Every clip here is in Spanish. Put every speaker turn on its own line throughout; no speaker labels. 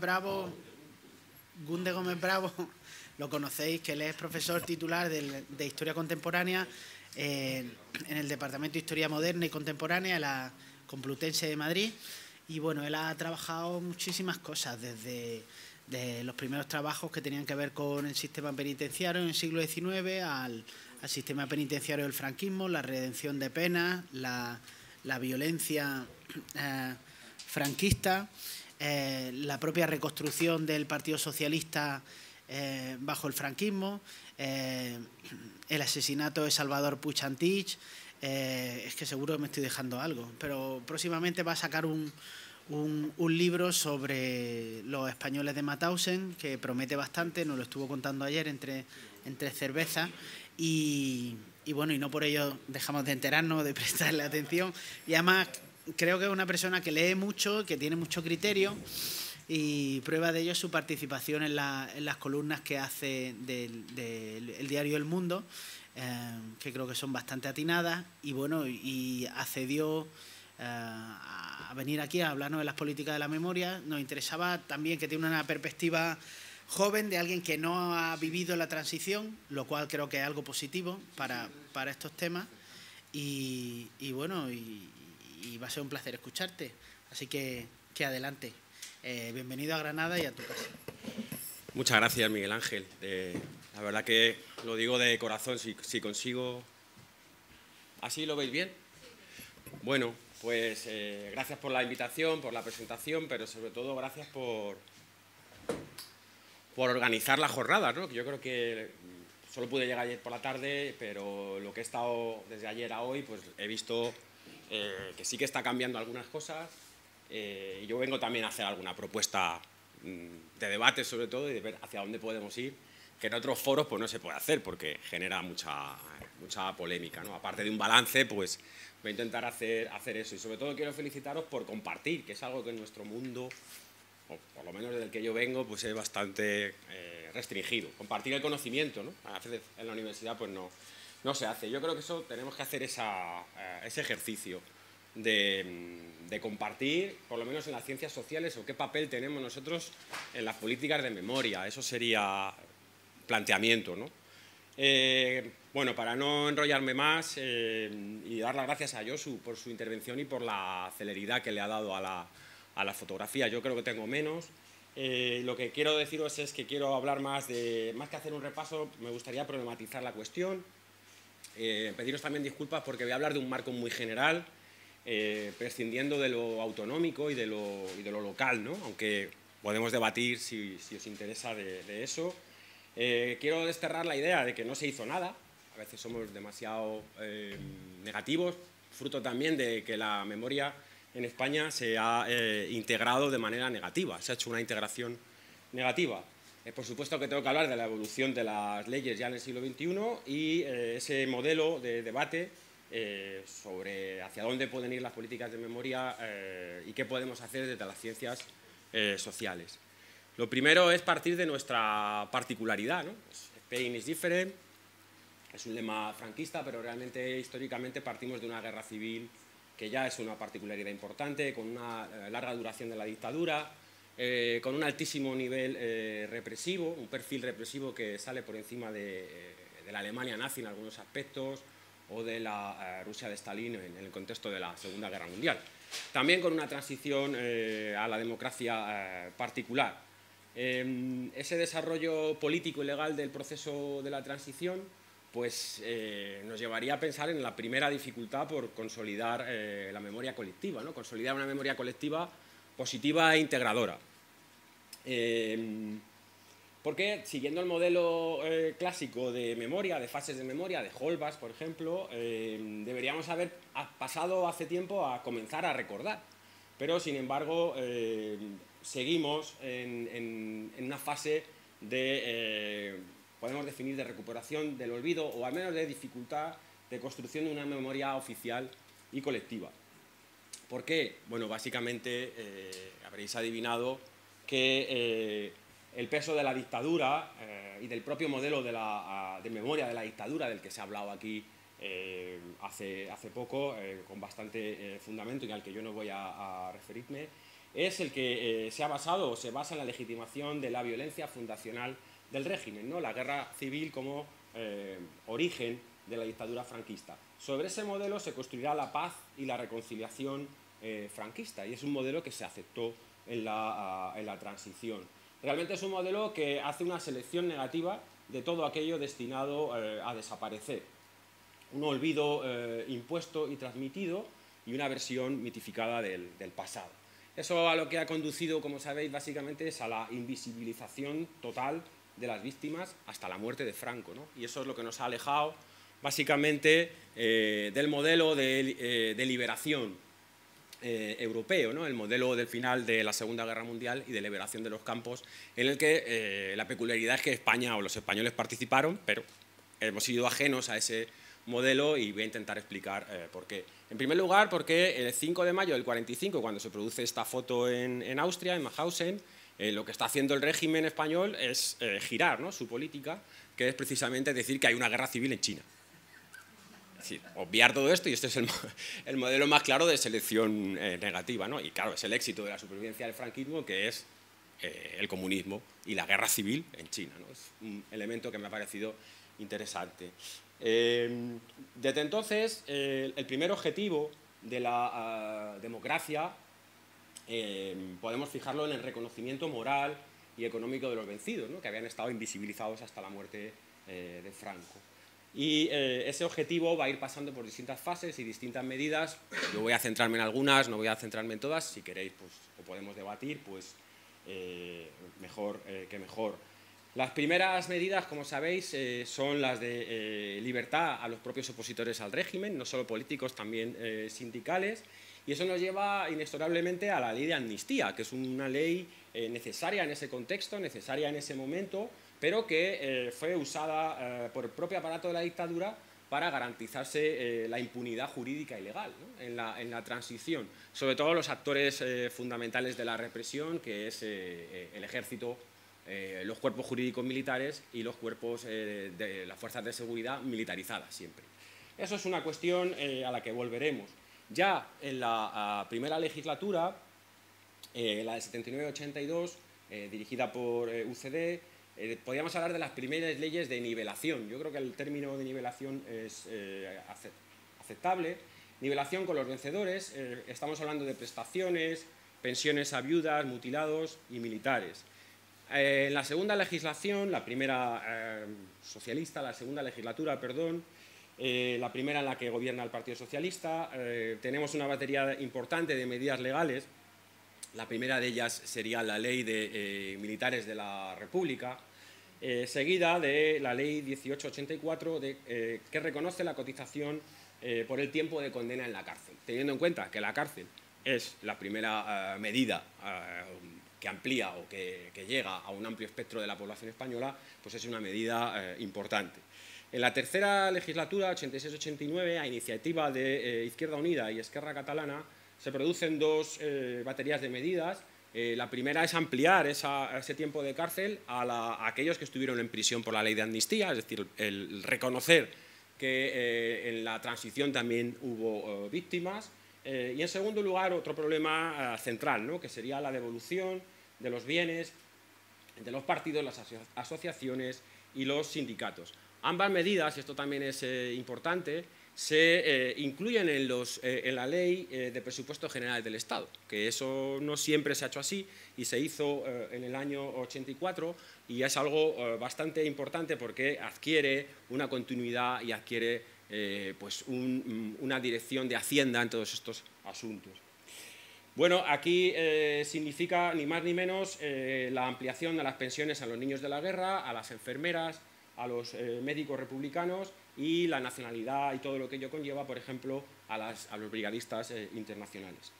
Bravo, Gunde Gómez Bravo, lo conocéis, que él es profesor titular de Historia Contemporánea en el Departamento de Historia Moderna y Contemporánea de la Complutense de Madrid. Y bueno, él ha trabajado muchísimas cosas, desde los primeros trabajos que tenían que ver con el sistema penitenciario en el siglo XIX al sistema penitenciario del franquismo, la redención de penas, la violencia franquista, la propia reconstrucción del Partido Socialista bajo el franquismo, el asesinato de Salvador Puig Antich. Es que seguro me estoy dejando algo, pero próximamente va a sacar un libro sobre los españoles de Mauthausen, que promete bastante, nos lo estuvo contando ayer entre cervezas, y bueno, y no por ello dejamos de enterarnos, de prestarle atención, y además creo que es una persona que lee mucho, que tiene mucho criterio, y prueba de ello es su participación en las columnas que hace del diario El Mundo, que creo que son bastante atinadas, y bueno, y accedió a venir aquí a hablarnos de las políticas de la memoria. Nos interesaba también que tiene una perspectiva joven de alguien que no ha vivido la transición, lo cual creo que es algo positivo para estos temas, y bueno, y va a ser un placer escucharte, así que adelante. Bienvenido a Granada y a tu casa.
Muchas gracias, Miguel Ángel. La verdad que lo digo de corazón, si consigo... ¿Así lo veis bien? Bueno, pues gracias por la invitación, por la presentación, pero sobre todo gracias por organizar la jornada, ¿no? Yo creo que solo pude llegar ayer por la tarde, pero lo que he estado desde ayer a hoy, pues he visto que sí que está cambiando algunas cosas. Y yo vengo también a hacer alguna propuesta de debate, sobre todo, y de ver hacia dónde podemos ir, que en otros foros pues no se puede hacer porque genera mucha polémica, ¿no? Aparte de un balance, pues voy a intentar hacer eso. Y sobre todo quiero felicitaros por compartir, que es algo que en nuestro mundo, o por lo menos desde el que yo vengo, pues es bastante restringido. Compartir el conocimiento, ¿no? A veces en la universidad pues no se hace. Yo creo que eso tenemos que hacer ese ejercicio de compartir, por lo menos en las ciencias sociales, o qué papel tenemos nosotros en las políticas de memoria. Eso sería planteamiento, ¿no? Bueno, para no enrollarme más y dar las gracias a Josu por su intervención y por la celeridad que le ha dado a la fotografía. Yo creo que tengo menos. Lo que quiero deciros es que quiero hablar más que hacer un repaso, me gustaría problematizar la cuestión. Pediros también disculpas porque voy a hablar de un marco muy general, prescindiendo de lo autonómico y de lo local, ¿no? Aunque podemos debatir si os interesa de eso. Quiero desterrar la idea de que no se hizo nada. A veces somos demasiado negativos, fruto también de que la memoria en España se ha integrado de manera negativa, se ha hecho una integración negativa. Por supuesto que tengo que hablar de la evolución de las leyes ya en el siglo XXI y ese modelo de debate sobre hacia dónde pueden ir las políticas de memoria y qué podemos hacer desde las ciencias sociales. Lo primero es partir de nuestra particularidad, ¿no? Spain is different, es un lema franquista, pero realmente históricamente partimos de una guerra civil que ya es una particularidad importante, con una larga duración de la dictadura, con un altísimo nivel represivo, un perfil represivo que sale por encima de la Alemania nazi en algunos aspectos, o de la Rusia de Stalin en el contexto de la Segunda Guerra Mundial. También con una transición a la democracia particular. Ese desarrollo político y legal del proceso de la transición pues, nos llevaría a pensar en la primera dificultad por consolidar la memoria colectiva, ¿no? Consolidar una memoria colectiva positiva e integradora. Porque, siguiendo el modelo clásico de memoria, de fases de memoria, de Holbas, por ejemplo, deberíamos haber pasado hace tiempo a comenzar a recordar. Pero, sin embargo, seguimos en una fase de, podemos definir, de recuperación del olvido, o al menos de dificultad de construcción de una memoria oficial y colectiva. ¿Por qué? Bueno, básicamente habréis adivinado que el peso de la dictadura y del propio modelo de memoria de la dictadura del que se ha hablado aquí hace poco, con bastante fundamento y al que yo no voy a referirme, es el que se ha basado o se basa en la legitimación de la violencia fundacional del régimen, ¿no? La guerra civil como origen de la dictadura franquista. Sobre ese modelo se construirá la paz y la reconciliación franquista, y es un modelo que se aceptó en la transición. Realmente es un modelo que hace una selección negativa de todo aquello destinado a desaparecer. Un olvido impuesto y transmitido y una versión mitificada del pasado. Eso a lo que ha conducido, como sabéis, básicamente es a la invisibilización total de las víctimas hasta la muerte de Franco, ¿no? Y eso es lo que nos ha alejado básicamente del modelo de liberación europeo, ¿no? El modelo del final de la Segunda Guerra Mundial y de liberación de los campos, en el que la peculiaridad es que España o los españoles participaron, pero hemos sido ajenos a ese modelo, y voy a intentar explicar por qué. En primer lugar, porque el 5 de mayo del 45, cuando se produce esta foto en Austria, en Mauthausen, lo que está haciendo el régimen español es girar, ¿no?, su política, que es precisamente decir que hay una guerra civil en China. Es decir, obviar todo esto, y este es el modelo más claro de selección negativa, ¿no? Y claro, es el éxito de la supervivencia del franquismo, que es el comunismo y la guerra civil en China, ¿no? Es un elemento que me ha parecido interesante. Desde entonces, el primer objetivo de la democracia podemos fijarlo en el reconocimiento moral y económico de los vencidos, ¿no?, que habían estado invisibilizados hasta la muerte de Franco. Y ese objetivo va a ir pasando por distintas fases y distintas medidas. Yo voy a centrarme en algunas, no voy a centrarme en todas. Si queréis, pues, o podemos debatir, pues mejor que mejor. Las primeras medidas, como sabéis, son las de libertad a los propios opositores al régimen, no solo políticos, también sindicales, y eso nos lleva inexorablemente a la ley de amnistía, que es una ley necesaria en ese contexto, necesaria en ese momento, pero que fue usada por el propio aparato de la dictadura para garantizarse la impunidad jurídica y legal, ¿no?, en la transición, sobre todo los actores fundamentales de la represión, que es el ejército, los cuerpos jurídicos militares y los cuerpos de las fuerzas de seguridad militarizadas siempre. Eso es una cuestión a la que volveremos. Ya en la primera legislatura, la de 79-82, dirigida por UCD, podríamos hablar de las primeras leyes de nivelación. Yo creo que el término de nivelación es aceptable. Nivelación con los vencedores, estamos hablando de prestaciones, pensiones a viudas, mutilados y militares. En la segunda legislación, la primera socialista, la segunda legislatura, perdón, la primera en la que gobierna el Partido Socialista, tenemos una batería importante de medidas legales. La primera de ellas sería la Ley de Militares de la República, seguida de la Ley 1884, que reconoce la cotización por el tiempo de condena en la cárcel. Teniendo en cuenta que la cárcel es la primera medida que amplía o que llega a un amplio espectro de la población española, pues es una medida importante. En la tercera legislatura, 86-89, a iniciativa de Izquierda Unida y Esquerra Catalana, se producen dos baterías de medidas. La primera es ampliar ese tiempo de cárcel a aquellos que estuvieron en prisión por la ley de amnistía, es decir, el reconocer que en la transición también hubo víctimas. Y en segundo lugar, otro problema central, ¿no?, que sería la devolución de los bienes de los partidos, las asociaciones y los sindicatos. Ambas medidas, y esto también es importante, se incluyen en la Ley de Presupuestos Generales del Estado, que eso no siempre se ha hecho así y se hizo en el año 84, y es algo bastante importante porque adquiere una continuidad y adquiere pues una dirección de Hacienda en todos estos asuntos. Bueno, aquí significa ni más ni menos la ampliación de las pensiones a los niños de la guerra, a las enfermeras, a los médicos republicanos, y la nacionalidad y todo lo que ello conlleva, por ejemplo, a los brigadistas internacionales.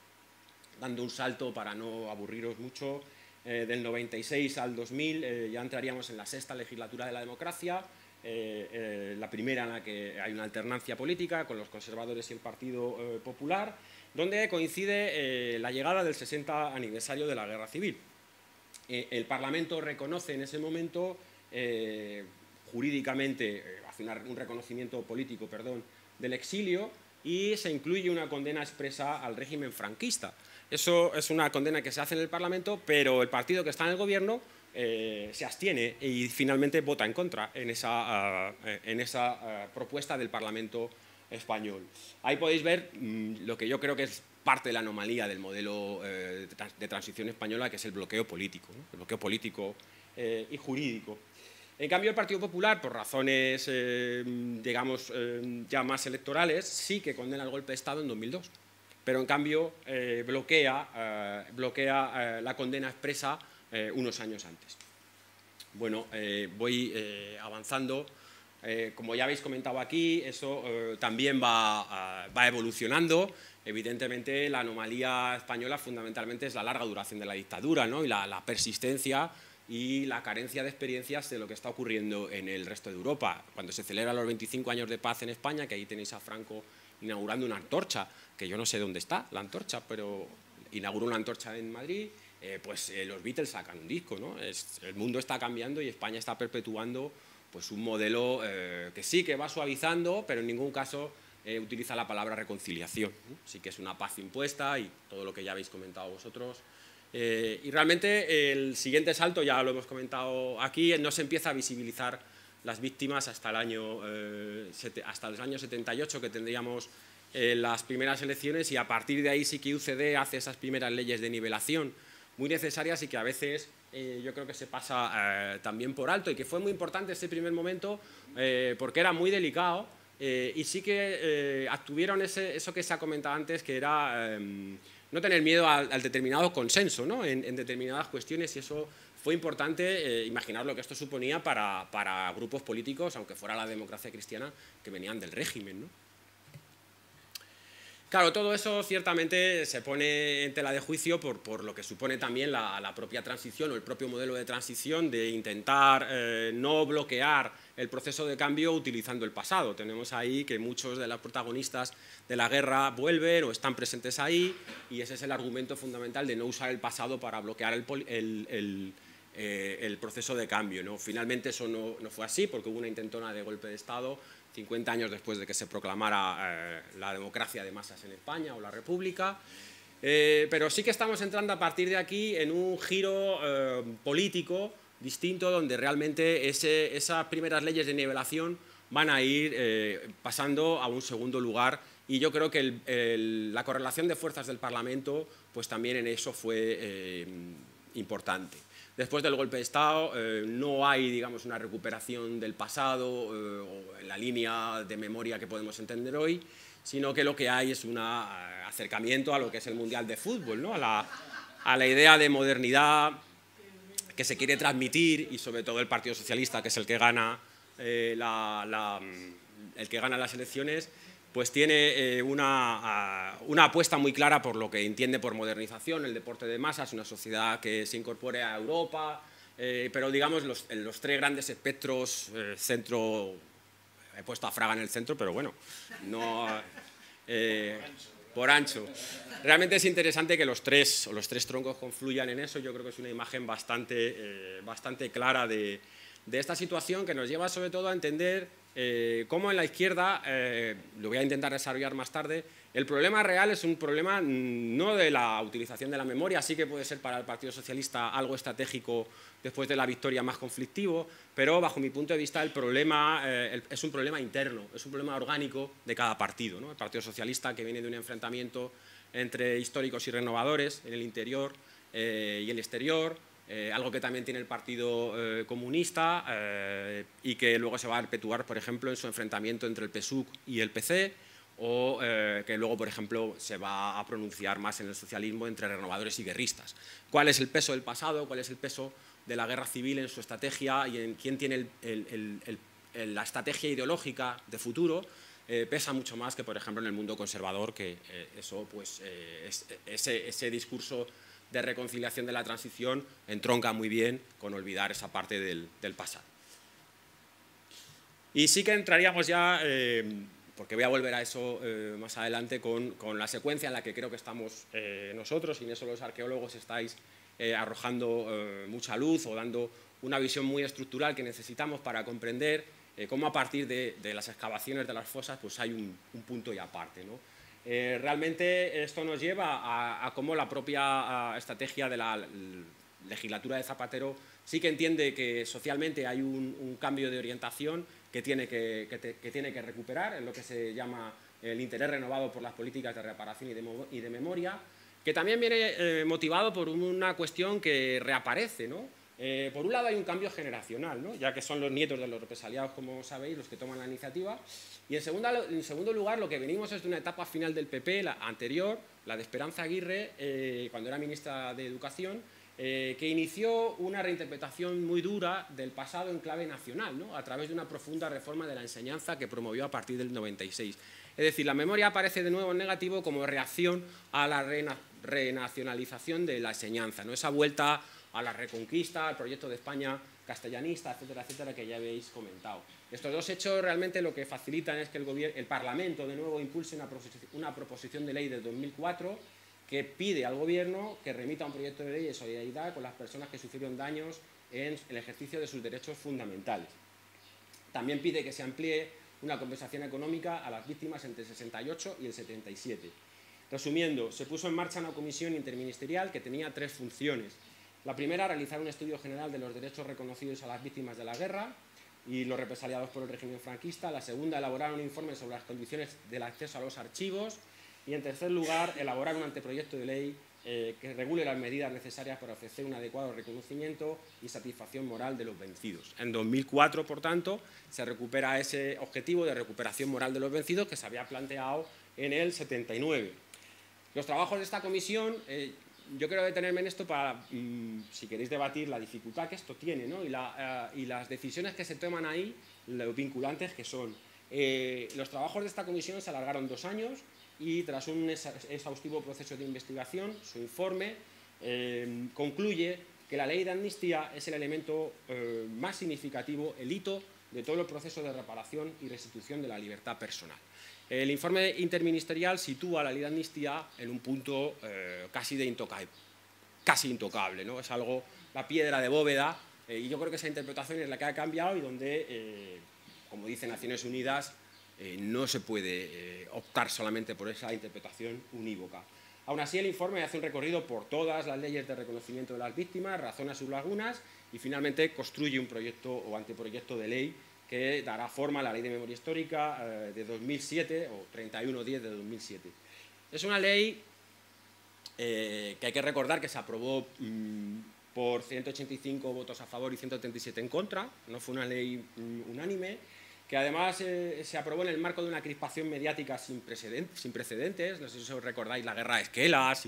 Dando un salto, para no aburriros mucho, del 96 al 2000 ya entraríamos en la sexta legislatura de la democracia, la primera en la que hay una alternancia política con los conservadores y el Partido Popular, donde coincide la llegada del 60 aniversario de la Guerra Civil. El Parlamento reconoce en ese momento jurídicamente, hace un reconocimiento político, perdón, del exilio, y se incluye una condena expresa al régimen franquista. Eso es una condena que se hace en el Parlamento, pero el partido que está en el gobierno se abstiene y finalmente vota en contra en esa propuesta del Parlamento español. Ahí podéis ver lo que yo creo que es parte de la anomalía del modelo de transición española, que es el bloqueo político, ¿no? El bloqueo político y jurídico. En cambio, el Partido Popular, por razones, digamos, ya más electorales, sí que condena el golpe de Estado en 2002, pero en cambio bloquea la condena expresa unos años antes. Bueno, voy avanzando. Como ya habéis comentado aquí, eso también va evolucionando. Evidentemente, la anomalía española fundamentalmente es la larga duración de la dictadura, ¿no? Y la persistencia y la carencia de experiencias de lo que está ocurriendo en el resto de Europa. Cuando se celebran los 25 años de paz en España, que ahí tenéis a Franco inaugurando una antorcha, que yo no sé dónde está la antorcha, pero inauguró una antorcha en Madrid, los Beatles sacan un disco, ¿no? El mundo está cambiando y España está perpetuando pues, un modelo que sí que va suavizando, pero en ningún caso utiliza la palabra reconciliación, ¿no? Sí que es una paz impuesta y todo lo que ya habéis comentado vosotros. Y realmente el siguiente salto, ya lo hemos comentado aquí, no se empieza a visibilizar las víctimas hasta el año 78, que tendríamos las primeras elecciones, y a partir de ahí sí que UCD hace esas primeras leyes de nivelación muy necesarias y que a veces yo creo que se pasa también por alto, y que fue muy importante ese primer momento porque era muy delicado y sí que tuvieron eso que se ha comentado antes, que era no tener miedo al determinado consenso, ¿no? en determinadas cuestiones, y eso fue importante. Imaginar lo que esto suponía para grupos políticos, aunque fuera la democracia cristiana, que venían del régimen, ¿no? Claro, todo eso ciertamente se pone en tela de juicio por lo que supone también la propia transición o el propio modelo de transición, de intentar no bloquear el proceso de cambio utilizando el pasado. Tenemos ahí que muchos de los protagonistas de la guerra vuelven o están presentes ahí, y ese es el argumento fundamental de no usar el pasado para bloquear el proceso de cambio, ¿no? Finalmente eso no fue así, porque hubo una intentona de golpe de Estado 50 años después de que se proclamara la democracia de masas en España o la República, pero sí que estamos entrando a partir de aquí en un giro político distinto, donde realmente esas primeras leyes de nivelación van a ir pasando a un segundo lugar, y yo creo que la correlación de fuerzas del Parlamento pues también en eso fue importante. Después del golpe de Estado no hay, digamos, una recuperación del pasado o en la línea de memoria que podemos entender hoy, sino que lo que hay es un acercamiento a lo que es el Mundial de Fútbol, ¿no? a la idea de modernidad que se quiere transmitir, y sobre todo el Partido Socialista, que es el que gana, las elecciones, pues tiene una apuesta muy clara por lo que entiende por modernización, el deporte de masas, una sociedad que se incorpore a Europa, pero digamos los tres grandes espectros, centro, he puesto a Fraga en el centro, pero bueno, no, por ancho. Realmente es interesante que los tres troncos confluyan en eso. Yo creo que es una imagen bastante clara de esta situación, que nos lleva sobre todo a entender cómo en la izquierda, lo voy a intentar desarrollar más tarde, el problema real es un problema no de la utilización de la memoria. Sí que puede ser para el Partido Socialista algo estratégico después de la victoria, más conflictivo, pero bajo mi punto de vista el problema es un problema interno, es un problema orgánico de cada partido, ¿no? El Partido Socialista, que viene de un enfrentamiento entre históricos y renovadores en el interior y el exterior, algo que también tiene el Partido Comunista y que luego se va a perpetuar, por ejemplo, en su enfrentamiento entre el PSUC y el PC, o que luego, por ejemplo, se va a pronunciar más en el socialismo entre renovadores y guerristas. ¿Cuál es el peso del pasado? ¿Cuál es el peso de la guerra civil en su estrategia y en quién tiene la estrategia ideológica de futuro? Pesa mucho más que, por ejemplo, en el mundo conservador, que eso, pues, ese discurso de reconciliación de la transición entronca muy bien con olvidar esa parte del pasado. Y sí que entraríamos ya, porque voy a volver a eso más adelante, con la secuencia en la que creo que estamos nosotros, y en eso los arqueólogos estáis arrojando mucha luz o dando una visión muy estructural que necesitamos para comprender cómo a partir de las excavaciones de las fosas pues hay un punto y aparte, ¿no? Realmente esto nos lleva a cómo la propia estrategia de la legislatura de Zapatero sí que entiende que socialmente hay un cambio de orientación que tiene que recuperar, en lo que se llama el interés renovado por las políticas de reparación y de memoria, que también viene motivado por una cuestión que reaparece, ¿no? Por un lado hay un cambio generacional, ¿no? Ya que son los nietos de los represaliados, como sabéis, los que toman la iniciativa, y en segundo lugar lo que venimos es de una etapa final del PP, la anterior, la de Esperanza Aguirre, cuando era ministra de Educación, que inició una reinterpretación muy dura del pasado en clave nacional, ¿no? A través de una profunda reforma de la enseñanza que promovió a partir del 96. Es decir, la memoria aparece de nuevo en negativo como reacción a la renacionalización de la enseñanza, ¿no? Esa vuelta a la reconquista, al proyecto de España castellanista, etcétera, etcétera, que ya habéis comentado. Estos dos hechos realmente lo que facilitan es que el Parlamento de nuevo impulse una proposición de ley del 2004 que pide al Gobierno que remita un proyecto de ley de solidaridad con las personas que sufrieron daños en el ejercicio de sus derechos fundamentales. También pide que se amplíe una compensación económica a las víctimas entre el 68 y el 77. Resumiendo, se puso en marcha una comisión interministerial que tenía tres funciones. La primera, realizar un estudio general de los derechos reconocidos a las víctimas de la guerra y los represaliados por el régimen franquista. La segunda, elaborar un informe sobre las condiciones del acceso a los archivos. Y, en tercer lugar, elaborar un anteproyecto de ley que regule las medidas necesarias para ofrecer un adecuado reconocimiento y satisfacción moral de los vencidos. En 2004, por tanto, se recupera ese objetivo de recuperación moral de los vencidos que se había planteado en el 79. Los trabajos de esta comisión, yo quiero detenerme en esto para, si queréis debatir la dificultad que esto tiene, ¿no? y las decisiones que se toman ahí, lo vinculantes que son. Los trabajos de esta comisión se alargaron 2 años y tras un exhaustivo proceso de investigación, su informe concluye que la ley de amnistía es el elemento más significativo, el hito de todo el proceso de reparación y restitución de la libertad personal. El informe interministerial sitúa la ley de amnistía en un punto casi intocable, ¿no? Es algo, la piedra de bóveda, y yo creo que esa interpretación es la que ha cambiado y donde, como dice Naciones Unidas, no se puede optar solamente por esa interpretación unívoca. Aún así, el informe hace un recorrido por todas las leyes de reconocimiento de las víctimas, razona sus lagunas y finalmente construye un proyecto o anteproyecto de ley que dará forma a la Ley de Memoria Histórica de 2007 o 3110 de 2007. Es una ley que hay que recordar que se aprobó por 185 votos a favor y 137 en contra, no fue una ley unánime, que además se aprobó en el marco de una crispación mediática sin precedentes. No sé si os recordáis la guerra de Esquelas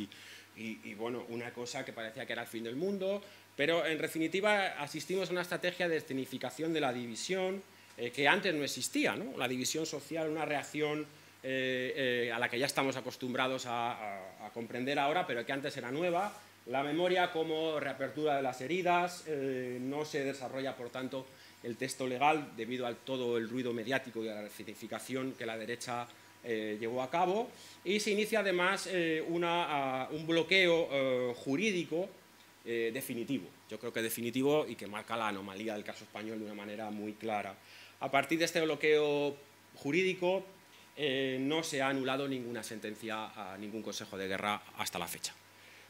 y bueno, una cosa que parecía que era el fin del mundo, pero en definitiva asistimos a una estrategia de escenificación de la división que antes no existía, ¿no? La división social, una reacción a la que ya estamos acostumbrados a comprender ahora, pero que antes era nueva. La memoria como reapertura de las heridas, no se desarrolla, por tanto, el texto legal debido a todo el ruido mediático y a la rectificación que la derecha llevó a cabo, y se inicia además un bloqueo jurídico definitivo, yo creo que definitivo y que marca la anomalía del caso español de una manera muy clara. A partir de este bloqueo jurídico no se ha anulado ninguna sentencia a ningún consejo de guerra hasta la fecha.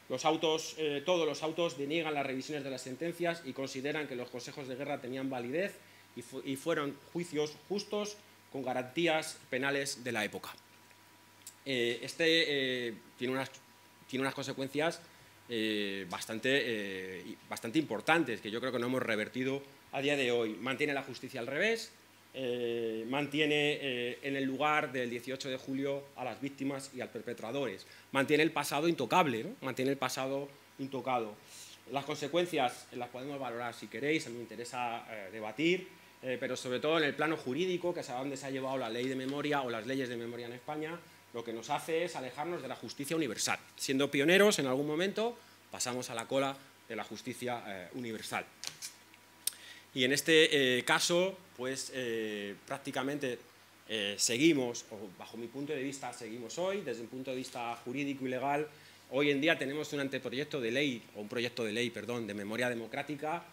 Todos los autos deniegan las revisiones de las sentencias y consideran que los consejos de guerra tenían validez y fueron juicios justos con garantías penales de la época. Tiene unas consecuencias bastante importantes que yo creo que no hemos revertido a día de hoy. Mantiene la justicia al revés, mantiene en el lugar del 18 de julio a las víctimas y a los perpetradores, mantiene el pasado intocable, ¿no? Mantiene el pasado intocado. Las consecuencias las podemos valorar si queréis, a mí me interesa debatir, pero sobre todo en el plano jurídico, que es a donde se ha llevado la ley de memoria o las leyes de memoria en España, lo que nos hace es alejarnos de la justicia universal. Siendo pioneros en algún momento, pasamos a la cola de la justicia universal. Y en este caso, pues prácticamente seguimos, o bajo mi punto de vista, seguimos hoy, desde un punto de vista jurídico y legal. Hoy en día tenemos un anteproyecto de ley, o un proyecto de ley, perdón, de memoria democrática,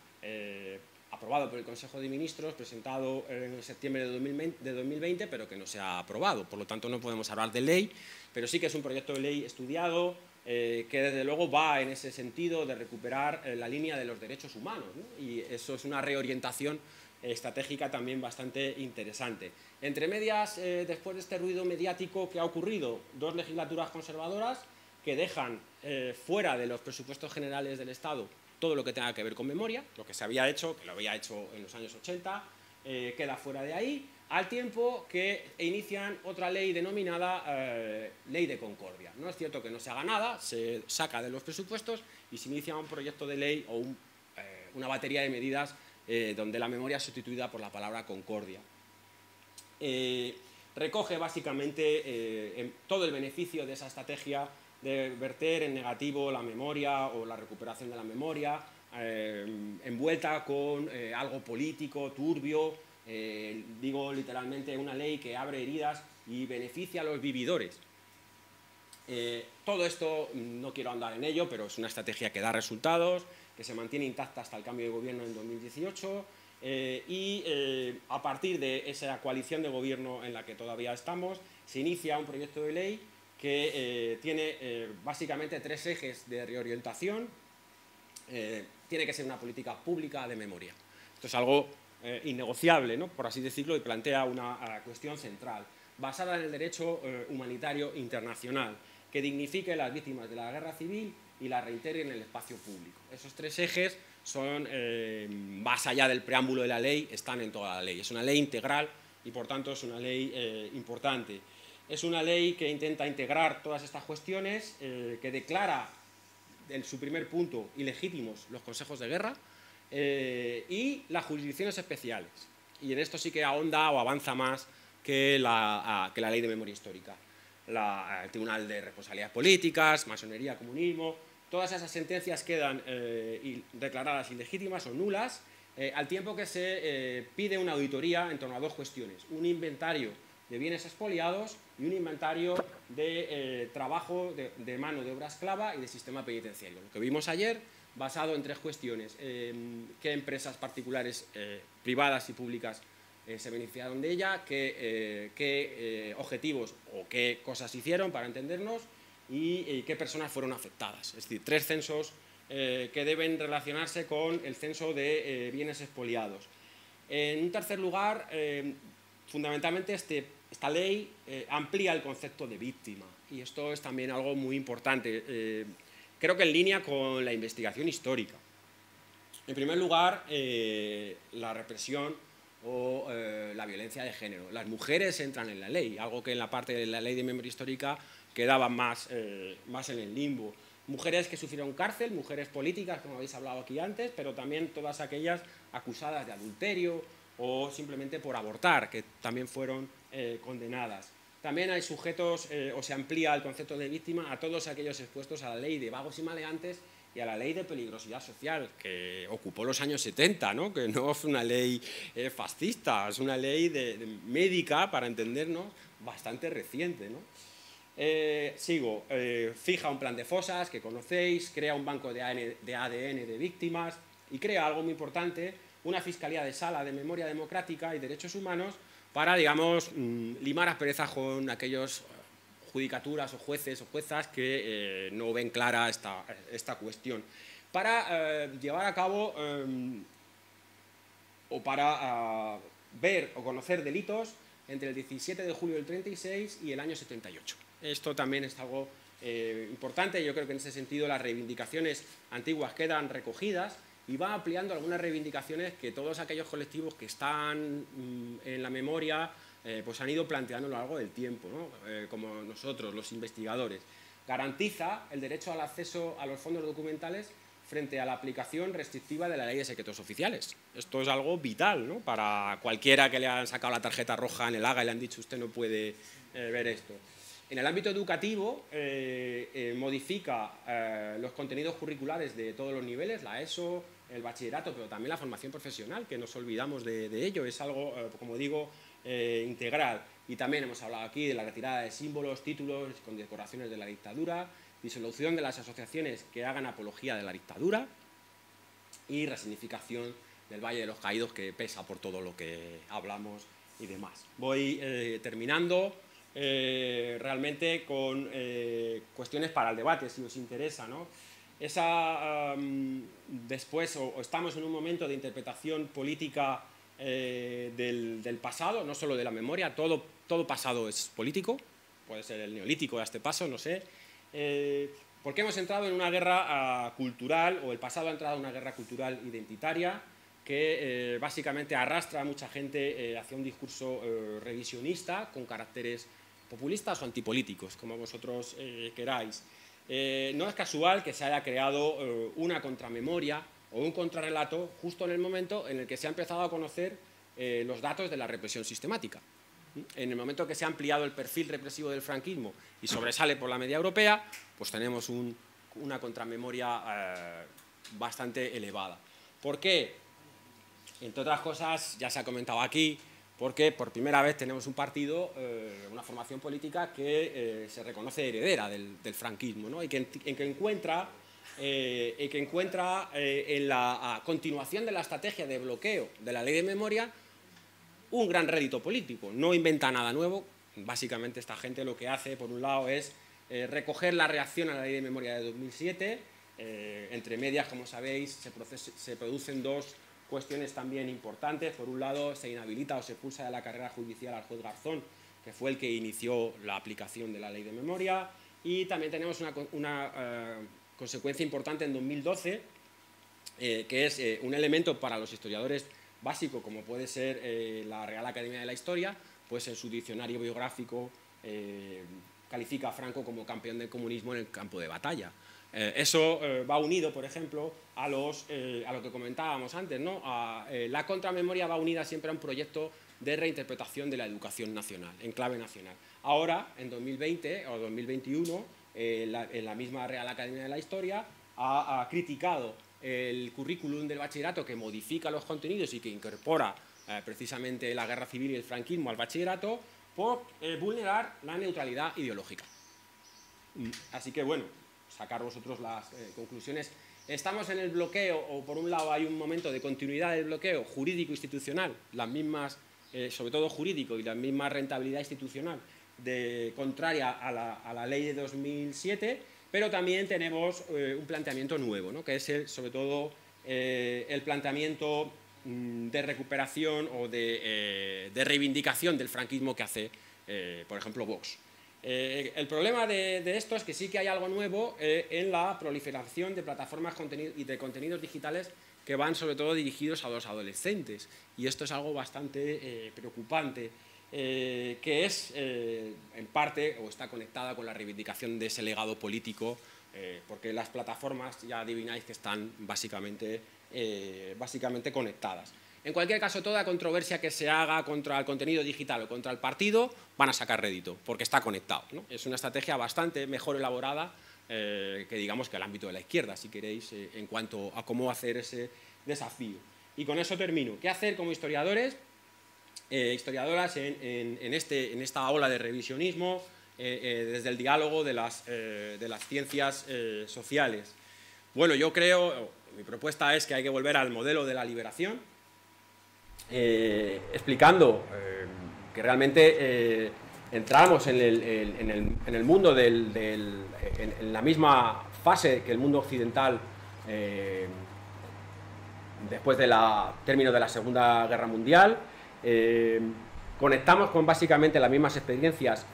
aprobado por el Consejo de Ministros, presentado en septiembre de 2020, pero que no se ha aprobado. Por lo tanto, no podemos hablar de ley, pero sí que es un proyecto de ley estudiado, que desde luego va en ese sentido de recuperar la línea de los derechos humanos, ¿no? Y eso es una reorientación estratégica también bastante interesante. Entre medias, después de este ruido mediático que ha ocurrido, 2 legislaturas conservadoras que dejan fuera de los presupuestos generales del Estado todo lo que tenga que ver con memoria, lo que se había hecho, que lo había hecho en los años 80, queda fuera de ahí, al tiempo que inician otra ley denominada Ley de Concordia. No es cierto que no se haga nada, se saca de los presupuestos y se inicia un proyecto de ley o una batería de medidas donde la memoria es sustituida por la palabra concordia. Recoge básicamente todo el beneficio de esa estrategia de verter en negativo la memoria o la recuperación de la memoria, envuelta con algo político, turbio, digo literalmente una ley que abre heridas y beneficia a los vividores. Todo esto no quiero andar en ello, pero es una estrategia que da resultados, que se mantiene intacta hasta el cambio de gobierno en 2018 a partir de esa coalición de gobierno en la que todavía estamos, se inicia un proyecto de ley que tiene básicamente 3 ejes de reorientación. Tiene que ser una política pública de memoria. Esto es algo innegociable, ¿no?, por así decirlo, y plantea una cuestión central, basada en el derecho humanitario internacional, que dignifique a las víctimas de la guerra civil y la reintegre en el espacio público. Esos 3 ejes son, más allá del preámbulo de la ley, están en toda la ley. Es una ley integral y, por tanto, es una ley importante. Es una ley que intenta integrar todas estas cuestiones, que declara en su primer punto ilegítimos los consejos de guerra y las jurisdicciones especiales. Y en esto sí que ahonda o avanza más que la ley de memoria histórica. El Tribunal de Responsabilidades Políticas, masonería, comunismo, todas esas sentencias quedan declaradas ilegítimas o nulas, al tiempo que se pide una auditoría en torno a 2 cuestiones: un inventario de bienes expoliados y un inventario de trabajo de mano de obra esclava y de sistema penitenciario. Lo que vimos ayer, basado en 3 cuestiones: qué empresas particulares, privadas y públicas se beneficiaron de ella, qué objetivos o qué cosas hicieron, para entendernos, y qué personas fueron afectadas. Es decir, 3 censos que deben relacionarse con el censo de bienes expoliados. En un tercer lugar, fundamentalmente esta ley amplía el concepto de víctima, y esto es también algo muy importante, creo que en línea con la investigación histórica. En primer lugar, la represión o la violencia de género. Las mujeres entran en la ley, algo que en la parte de la ley de memoria histórica quedaba más en el limbo. Mujeres que sufrieron cárcel, mujeres políticas, como habéis hablado aquí antes, pero también todas aquellas acusadas de adulterio o simplemente por abortar, que también fueron condenadas. También hay sujetos, o se amplía el concepto de víctima a todos aquellos expuestos a la ley de vagos y maleantes y a la ley de peligrosidad social, que ocupó los años 70, ¿no?, que no es una ley fascista, es una ley médica, para entendernos, bastante reciente, ¿no? Sigo. Fija un plan de fosas, que conocéis, crea un banco de ADN de víctimas y crea algo muy importante, una fiscalía de sala de memoria democrática y derechos humanos para, digamos, limar asperezas con aquellos judicaturas o jueces o juezas que no ven clara esta cuestión, para llevar a cabo o para ver o conocer delitos entre el 17 de julio del 36 y el año 78. Esto también es algo importante. Yo creo que en ese sentido las reivindicaciones antiguas quedan recogidas y va ampliando algunas reivindicaciones que todos aquellos colectivos que están en la memoria pues han ido planteando a lo largo del tiempo, ¿no? Como nosotros, los investigadores. Garantiza el derecho al acceso a los fondos documentales frente a la aplicación restrictiva de la Ley de Secretos Oficiales. Esto es algo vital, ¿no?, para cualquiera que le han sacado la tarjeta roja en el Haga y le han dicho usted no puede ver esto. En el ámbito educativo, modifica los contenidos curriculares de todos los niveles, la ESO, el bachillerato, pero también la formación profesional, que nos olvidamos de ello, es algo, como digo, integral. Y también hemos hablado aquí de la retirada de símbolos, títulos, condecoraciones de la dictadura, disolución de las asociaciones que hagan apología de la dictadura y resignificación del Valle de los Caídos, que pesa por todo lo que hablamos y demás. Voy terminando realmente con cuestiones para el debate, si os interesa, ¿no? Después, estamos en un momento de interpretación política del pasado, no solo de la memoria, todo pasado es político, puede ser el neolítico a este paso, no sé, porque hemos entrado en una guerra cultural, o el pasado ha entrado en una guerra cultural identitaria, que básicamente arrastra a mucha gente hacia un discurso revisionista, con caracteres populistas o antipolíticos, como vosotros queráis. No es casual que se haya creado una contramemoria o un contrarrelato justo en el momento en el que se ha empezado a conocer los datos de la represión sistemática. En el momento que se ha ampliado el perfil represivo del franquismo y sobresale por la media europea, pues tenemos una contramemoria bastante elevada. ¿Por qué? Entre otras cosas, ya se ha comentado aquí, porque por primera vez tenemos un partido, una formación política que se reconoce heredera del franquismo, ¿no? y que encuentra en la continuación de la estrategia de bloqueo de la ley de memoria un gran rédito político. No inventa nada nuevo, básicamente esta gente lo que hace, por un lado, es recoger la reacción a la ley de memoria de 2007, entre medias, como sabéis, se producen dos cuestiones también importantes. Por un lado, se inhabilita o se expulsa de la carrera judicial al juez Garzón, que fue el que inició la aplicación de la ley de memoria, y también tenemos una consecuencia importante en 2012, que es un elemento para los historiadores básico, como puede ser la Real Academia de la Historia, pues en su diccionario biográfico califica a Franco como campeón del comunismo en el campo de batalla. Eso va unido, por ejemplo, a lo que comentábamos antes, ¿no? La contramemoria va unida siempre a un proyecto de reinterpretación de la educación nacional, en clave nacional. Ahora, en 2020 o 2021, en la misma Real Academia de la Historia ha criticado el currículum del bachillerato, que modifica los contenidos y que incorpora precisamente la guerra civil y el franquismo al bachillerato, por vulnerar la neutralidad ideológica. Así que, bueno, sacar vosotros las conclusiones. Estamos en el bloqueo, o por un lado hay un momento de continuidad del bloqueo jurídico-institucional, las mismas, sobre todo jurídico, y la misma rentabilidad institucional contraria a la ley de 2007, pero también tenemos un planteamiento nuevo, ¿no? Que es sobre todo el planteamiento de recuperación o de reivindicación del franquismo que hace, por ejemplo, Vox. El problema de esto es que sí que hay algo nuevo en la proliferación de plataformas y de contenidos digitales que van sobre todo dirigidos a los adolescentes, y esto es algo bastante preocupante, que es en parte, o está conectada con la reivindicación de ese legado político, porque las plataformas, ya adivináis que están básicamente conectadas. En cualquier caso, toda controversia que se haga contra el contenido digital o contra el partido van a sacar rédito, porque está conectado, ¿no? Es una estrategia bastante mejor elaborada que, digamos, que el ámbito de la izquierda, si queréis, en cuanto a cómo hacer ese desafío. Y con eso termino. ¿Qué hacer como historiadores? Historiadoras en esta ola de revisionismo, desde el diálogo de las ciencias sociales. Bueno, yo creo, mi propuesta es que hay que volver al modelo de la liberación, explicando que realmente entramos en el mundo, en la misma fase que el mundo occidental después del término de la Segunda Guerra Mundial. Conectamos con básicamente las mismas experiencias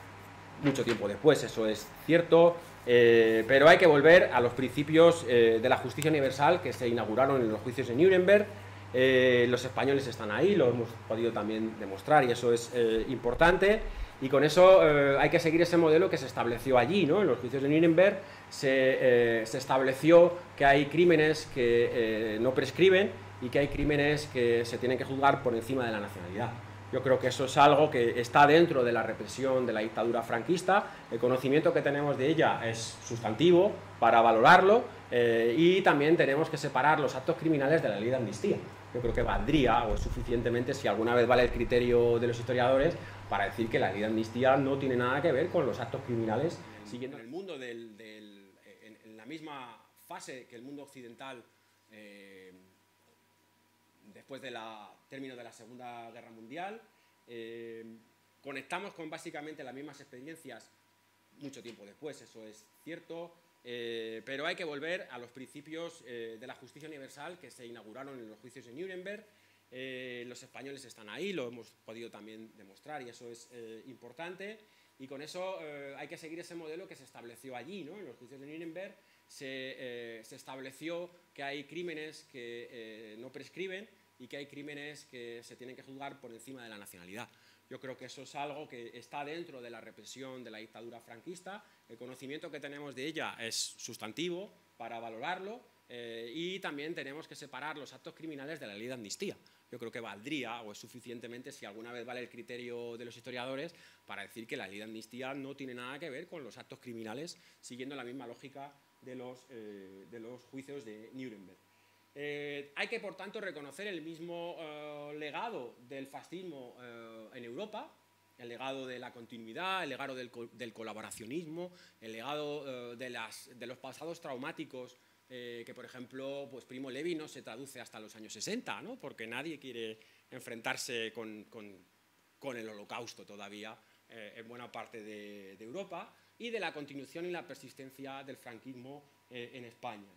mucho tiempo después, eso es cierto, pero hay que volver a los principios de la justicia universal que se inauguraron en los juicios de Nuremberg. Los españoles están ahí, lo hemos podido también demostrar, y eso es importante, y con eso hay que seguir ese modelo que se estableció allí, ¿no? En los juicios de Nuremberg se estableció que hay crímenes que no prescriben y que hay crímenes que se tienen que juzgar por encima de la nacionalidad. Yo creo que eso es algo que está dentro de la represión de la dictadura franquista. El conocimiento que tenemos de ella es sustantivo para valorarlo, y también tenemos que separar los actos criminales de la ley de amnistía. Yo creo que valdría, o es suficientemente, si alguna vez vale el criterio de los historiadores, para decir que la ley de amnistía no tiene nada que ver con los actos criminales. Siguiendo en el mundo en la misma fase que el mundo occidental después del término de la Segunda Guerra Mundial. Conectamos con básicamente las mismas experiencias mucho tiempo después, eso es cierto, pero hay que volver a los principios de la justicia universal que se inauguraron en los juicios de Nuremberg. Los españoles están ahí, lo hemos podido también demostrar y eso es importante. Y con eso hay que seguir ese modelo que se estableció allí, ¿no? En los juicios de Nuremberg se estableció que hay crímenes que no prescriben y que hay crímenes que se tienen que juzgar por encima de la nacionalidad. Yo creo que eso es algo que está dentro de la represión de la dictadura franquista. El conocimiento que tenemos de ella es sustantivo para valorarlo y también tenemos que separar los actos criminales de la ley de amnistía. Yo creo que valdría, o es suficientemente, si alguna vez vale el criterio de los historiadores, para decir que la ley de amnistía no tiene nada que ver con los actos criminales, siguiendo la misma lógica de los juicios de Nuremberg. Hay que, por tanto, reconocer el mismo legado del fascismo en Europa, el legado de la continuidad, el legado del colaboracionismo, el legado de los pasados traumáticos que, por ejemplo, pues Primo Levi no se traduce hasta los años 60, ¿no? Porque nadie quiere enfrentarse con el Holocausto todavía en buena parte de Europa, y de la continuación y la persistencia del franquismo en España.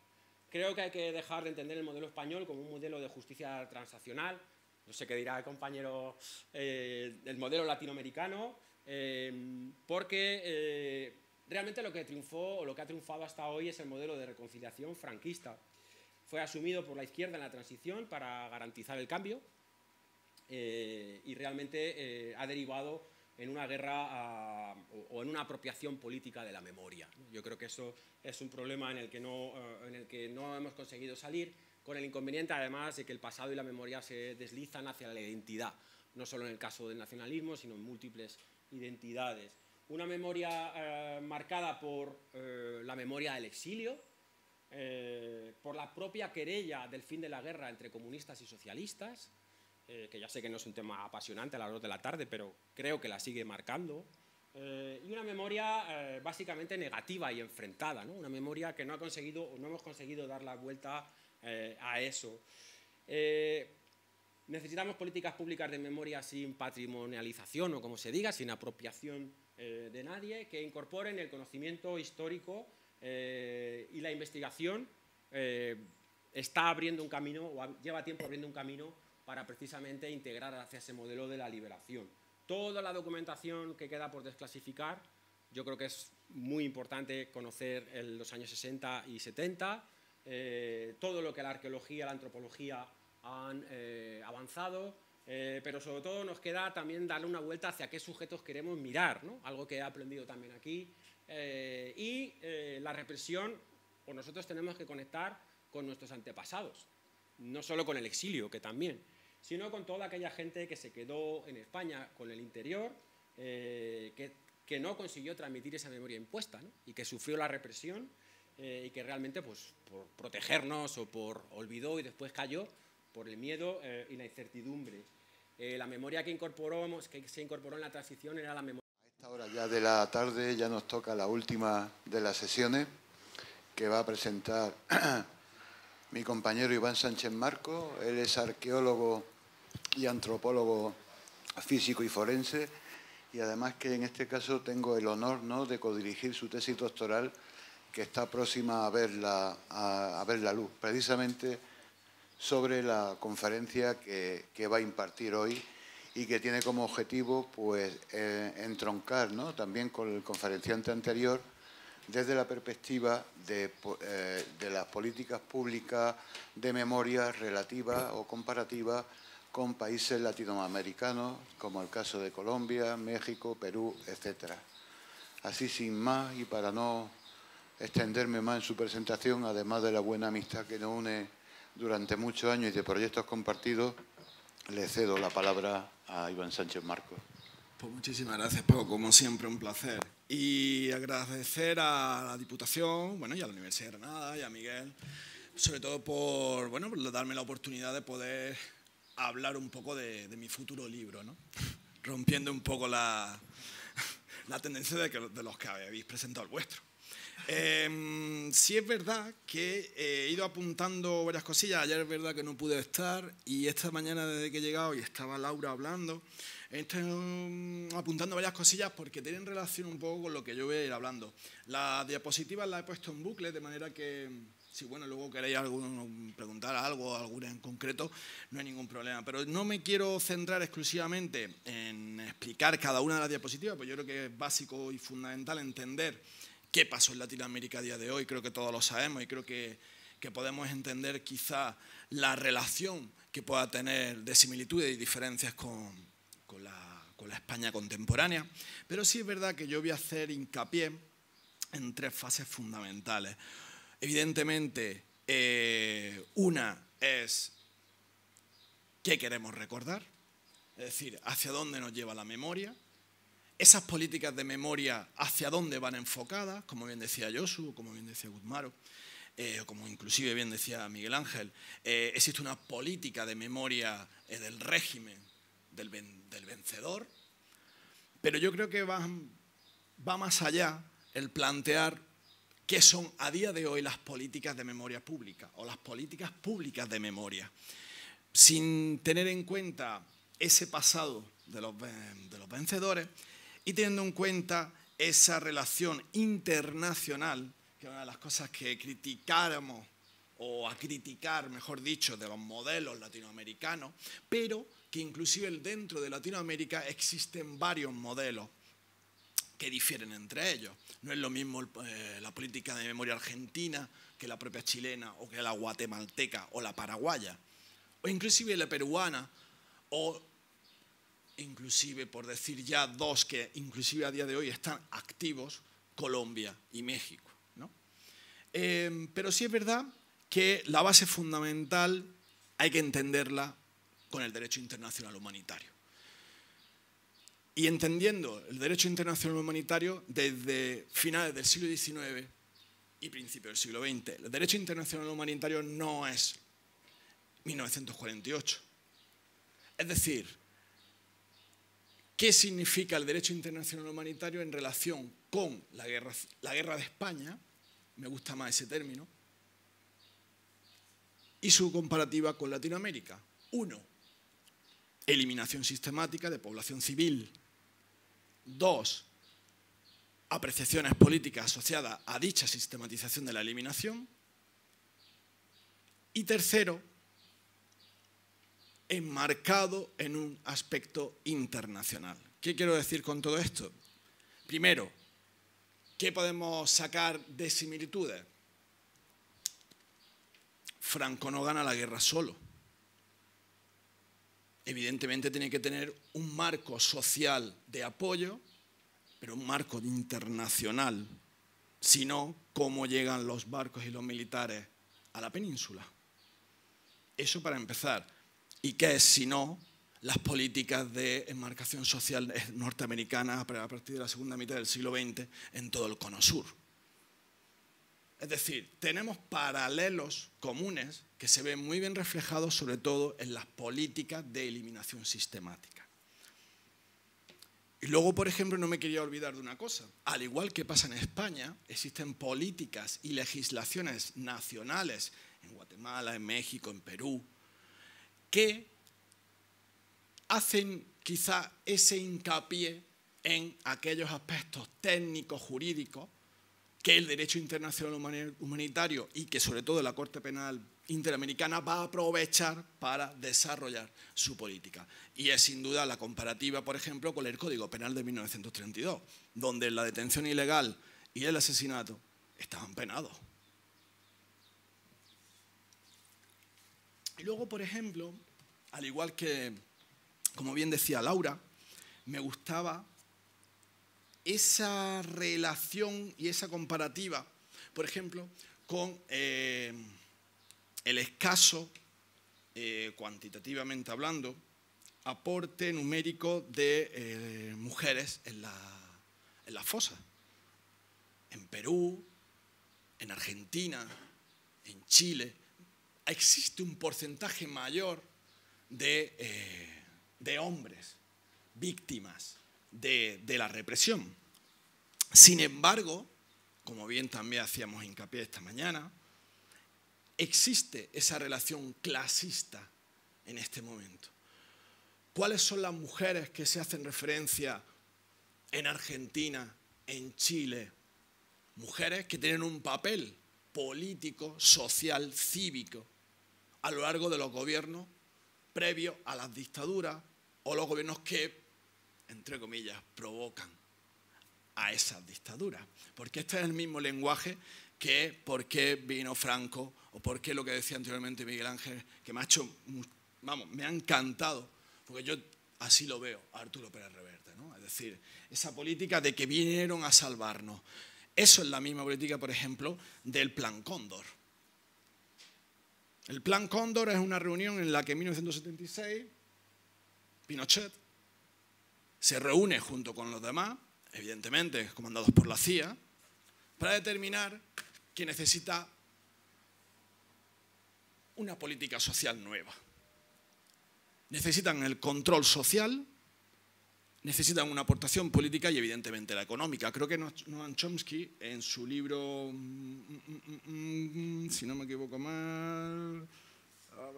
Creo que hay que dejar de entender el modelo español como un modelo de justicia transaccional. No sé qué dirá el compañero, el modelo latinoamericano, porque realmente lo que triunfó o lo que ha triunfado hasta hoy es el modelo de reconciliación franquista. Fue asumido por la izquierda en la transición para garantizar el cambio y realmente ha derivado en una guerra o en una apropiación política de la memoria. Yo creo que eso es un problema en el que no hemos conseguido salir, con el inconveniente además de que el pasado y la memoria se deslizan hacia la identidad, no solo en el caso del nacionalismo, sino en múltiples identidades. Una memoria marcada por la memoria del exilio, por la propia querella del fin de la guerra entre comunistas y socialistas, que ya sé que no es un tema apasionante a las 2 de la tarde, pero creo que la sigue marcando, y una memoria básicamente negativa y enfrentada, ¿no? Una memoria que no hemos conseguido dar la vuelta a eso. Necesitamos políticas públicas de memoria sin patrimonialización, o como se diga, sin apropiación de nadie, que incorporen el conocimiento histórico y la investigación. Está abriendo un camino, o lleva tiempo abriendo un camino para precisamente integrar hacia ese modelo de la liberación. Toda la documentación que queda por desclasificar, yo creo que es muy importante conocer en los años 60 y 70, todo lo que la arqueología y la antropología han avanzado, pero sobre todo nos queda también darle una vuelta hacia qué sujetos queremos mirar, ¿no? Algo que he aprendido también aquí, y la represión, pues nosotros tenemos que conectar con nuestros antepasados, no solo con el exilio, que también, sino con toda aquella gente que se quedó en España con el interior, que no consiguió transmitir esa memoria impuesta, ¿no? Y que sufrió la represión y que realmente, pues, por protegernos o por olvidó y después cayó por el miedo y la incertidumbre. La memoria que se incorporó en la transición era la memoria.
A esta hora ya de la tarde ya nos toca la última de las sesiones que va a presentar mi compañero Iván Sánchez Marco. Él es arqueólogo y antropólogo físico y forense, y además que en este caso tengo el honor, ¿no?, de codirigir su tesis doctoral, que está próxima a ver la luz, precisamente sobre la conferencia que va a impartir hoy y que tiene como objetivo, pues, entroncar, ¿no?, también con el conferenciante anterior, desde la perspectiva de las políticas públicas de memoria relativa o comparativa con países latinoamericanos, como el caso de Colombia, México, Perú, etc. Así, sin más, y para no extenderme más en su presentación, además de la buena amistad que nos une durante muchos años y de proyectos compartidos, le cedo la palabra a Iván Sánchez Marco.
Pues muchísimas gracias, Pau, como siempre un placer. Y agradecer a la Diputación, bueno, y a la Universidad de Granada y a Miguel, sobre todo por darme la oportunidad de poder hablar un poco de mi futuro libro, ¿no? Rompiendo un poco la tendencia de los que habéis presentado el vuestro. Sí es verdad que he ido apuntando varias cosillas. Ayer es verdad que no pude estar y esta mañana desde que he llegado y estaba Laura hablando, he estado apuntando varias cosillas porque tienen relación un poco con lo que yo voy a ir hablando. Las diapositivas las he puesto en bucle de manera que si bueno, luego queréis preguntar algo, alguna en concreto, no hay ningún problema. Pero no me quiero centrar exclusivamente en explicar cada una de las diapositivas, pues yo creo que es básico y fundamental entender qué pasó en Latinoamérica a día de hoy. Creo que todos lo sabemos y creo que podemos entender quizá la relación que pueda tener de similitudes y diferencias con la España contemporánea. Pero sí es verdad que yo voy a hacer hincapié en tres fases fundamentales. Evidentemente, una es qué queremos recordar, es decir, hacia dónde nos lleva la memoria, esas políticas de memoria hacia dónde van enfocadas, como bien decía Josu, como bien decía Guzmaro, como inclusive bien decía Miguel Ángel, existe una política de memoria del régimen del vencedor, pero yo creo que va más allá el plantear qué son a día de hoy las políticas de memoria pública o las políticas públicas de memoria, sin tener en cuenta ese pasado de los vencedores y teniendo en cuenta esa relación internacional, que es una de las cosas que criticáramos o a criticar, mejor dicho, de los modelos latinoamericanos, pero que inclusive dentro de Latinoamérica existen varios modelos que difieren entre ellos. No es lo mismo la política de memoria argentina que la propia chilena o que la guatemalteca o la paraguaya, o inclusive la peruana, o inclusive, por decir ya dos que inclusive a día de hoy están activos, Colombia y México, ¿no? Pero sí es verdad que la base fundamental hay que entenderla con el derecho internacional humanitario. Y entendiendo el derecho internacional humanitario desde finales del siglo XIX y principios del siglo XX. El derecho internacional humanitario no es 1948. Es decir, ¿qué significa el derecho internacional humanitario en relación con la guerra de España? Me gusta más ese término. Y su comparativa con Latinoamérica. 1. Eliminación sistemática de población civil. 2. Apreciaciones políticas asociadas a dicha sistematización de la eliminación. Y 3. Enmarcado en un aspecto internacional. ¿Qué quiero decir con todo esto? Primero, ¿qué podemos sacar de similitudes? Franco no gana la guerra solo. Evidentemente tiene que tener un marco social de apoyo, pero un marco internacional. Si no, ¿cómo llegan los barcos y los militares a la península? Eso para empezar. ¿Y qué es, si no, las políticas de enmarcación social norteamericanas a partir de la segunda mitad del siglo XX en todo el cono sur? Es decir, tenemos paralelos comunes que se ven muy bien reflejados sobre todo en las políticas de eliminación sistemática. Y luego, por ejemplo, no me quería olvidar de una cosa. Al igual que pasa en España, existen políticas y legislaciones nacionales en Guatemala, en México, en Perú, que hacen quizá ese hincapié en aquellos aspectos técnicos, jurídicos, que el derecho internacional humanitario y que sobre todo la Corte Penal Interamericana va a aprovechar para desarrollar su política. Y es sin duda la comparativa, por ejemplo, con el Código Penal de 1932, donde la detención ilegal y el asesinato estaban penados. Y luego, por ejemplo, al igual que, como bien decía Laura, me gustaba esa relación y esa comparativa, por ejemplo, con el escaso, cuantitativamente hablando, aporte numérico de mujeres en la fosa. En Perú, en Argentina, en Chile, existe un porcentaje mayor de hombres víctimas de la represión. Sin embargo, como bien también hacíamos hincapié esta mañana, existe esa relación clasista en este momento. ¿Cuáles son las mujeres que se hacen referencia en Argentina, en Chile? Mujeres que tienen un papel político, social, cívico a lo largo de los gobiernos previos a las dictaduras o los gobiernos que, entre comillas, provocan a esas dictaduras. Porque este es el mismo lenguaje que por qué vino Franco o por qué lo que decía anteriormente Miguel Ángel, que me ha hecho, vamos, me ha encantado, porque yo así lo veo a Arturo Pérez Reverte, ¿no? Es decir, esa política de que vinieron a salvarnos. Eso es la misma política, por ejemplo, del Plan Cóndor. El Plan Cóndor es una reunión en la que en 1976 Pinochet se reúne junto con los demás, evidentemente comandados por la CIA, para determinar que necesita una política social nueva. Necesitan el control social, necesitan una aportación política y evidentemente la económica. Creo que Noam Chomsky en su libro, si no me equivoco mal, a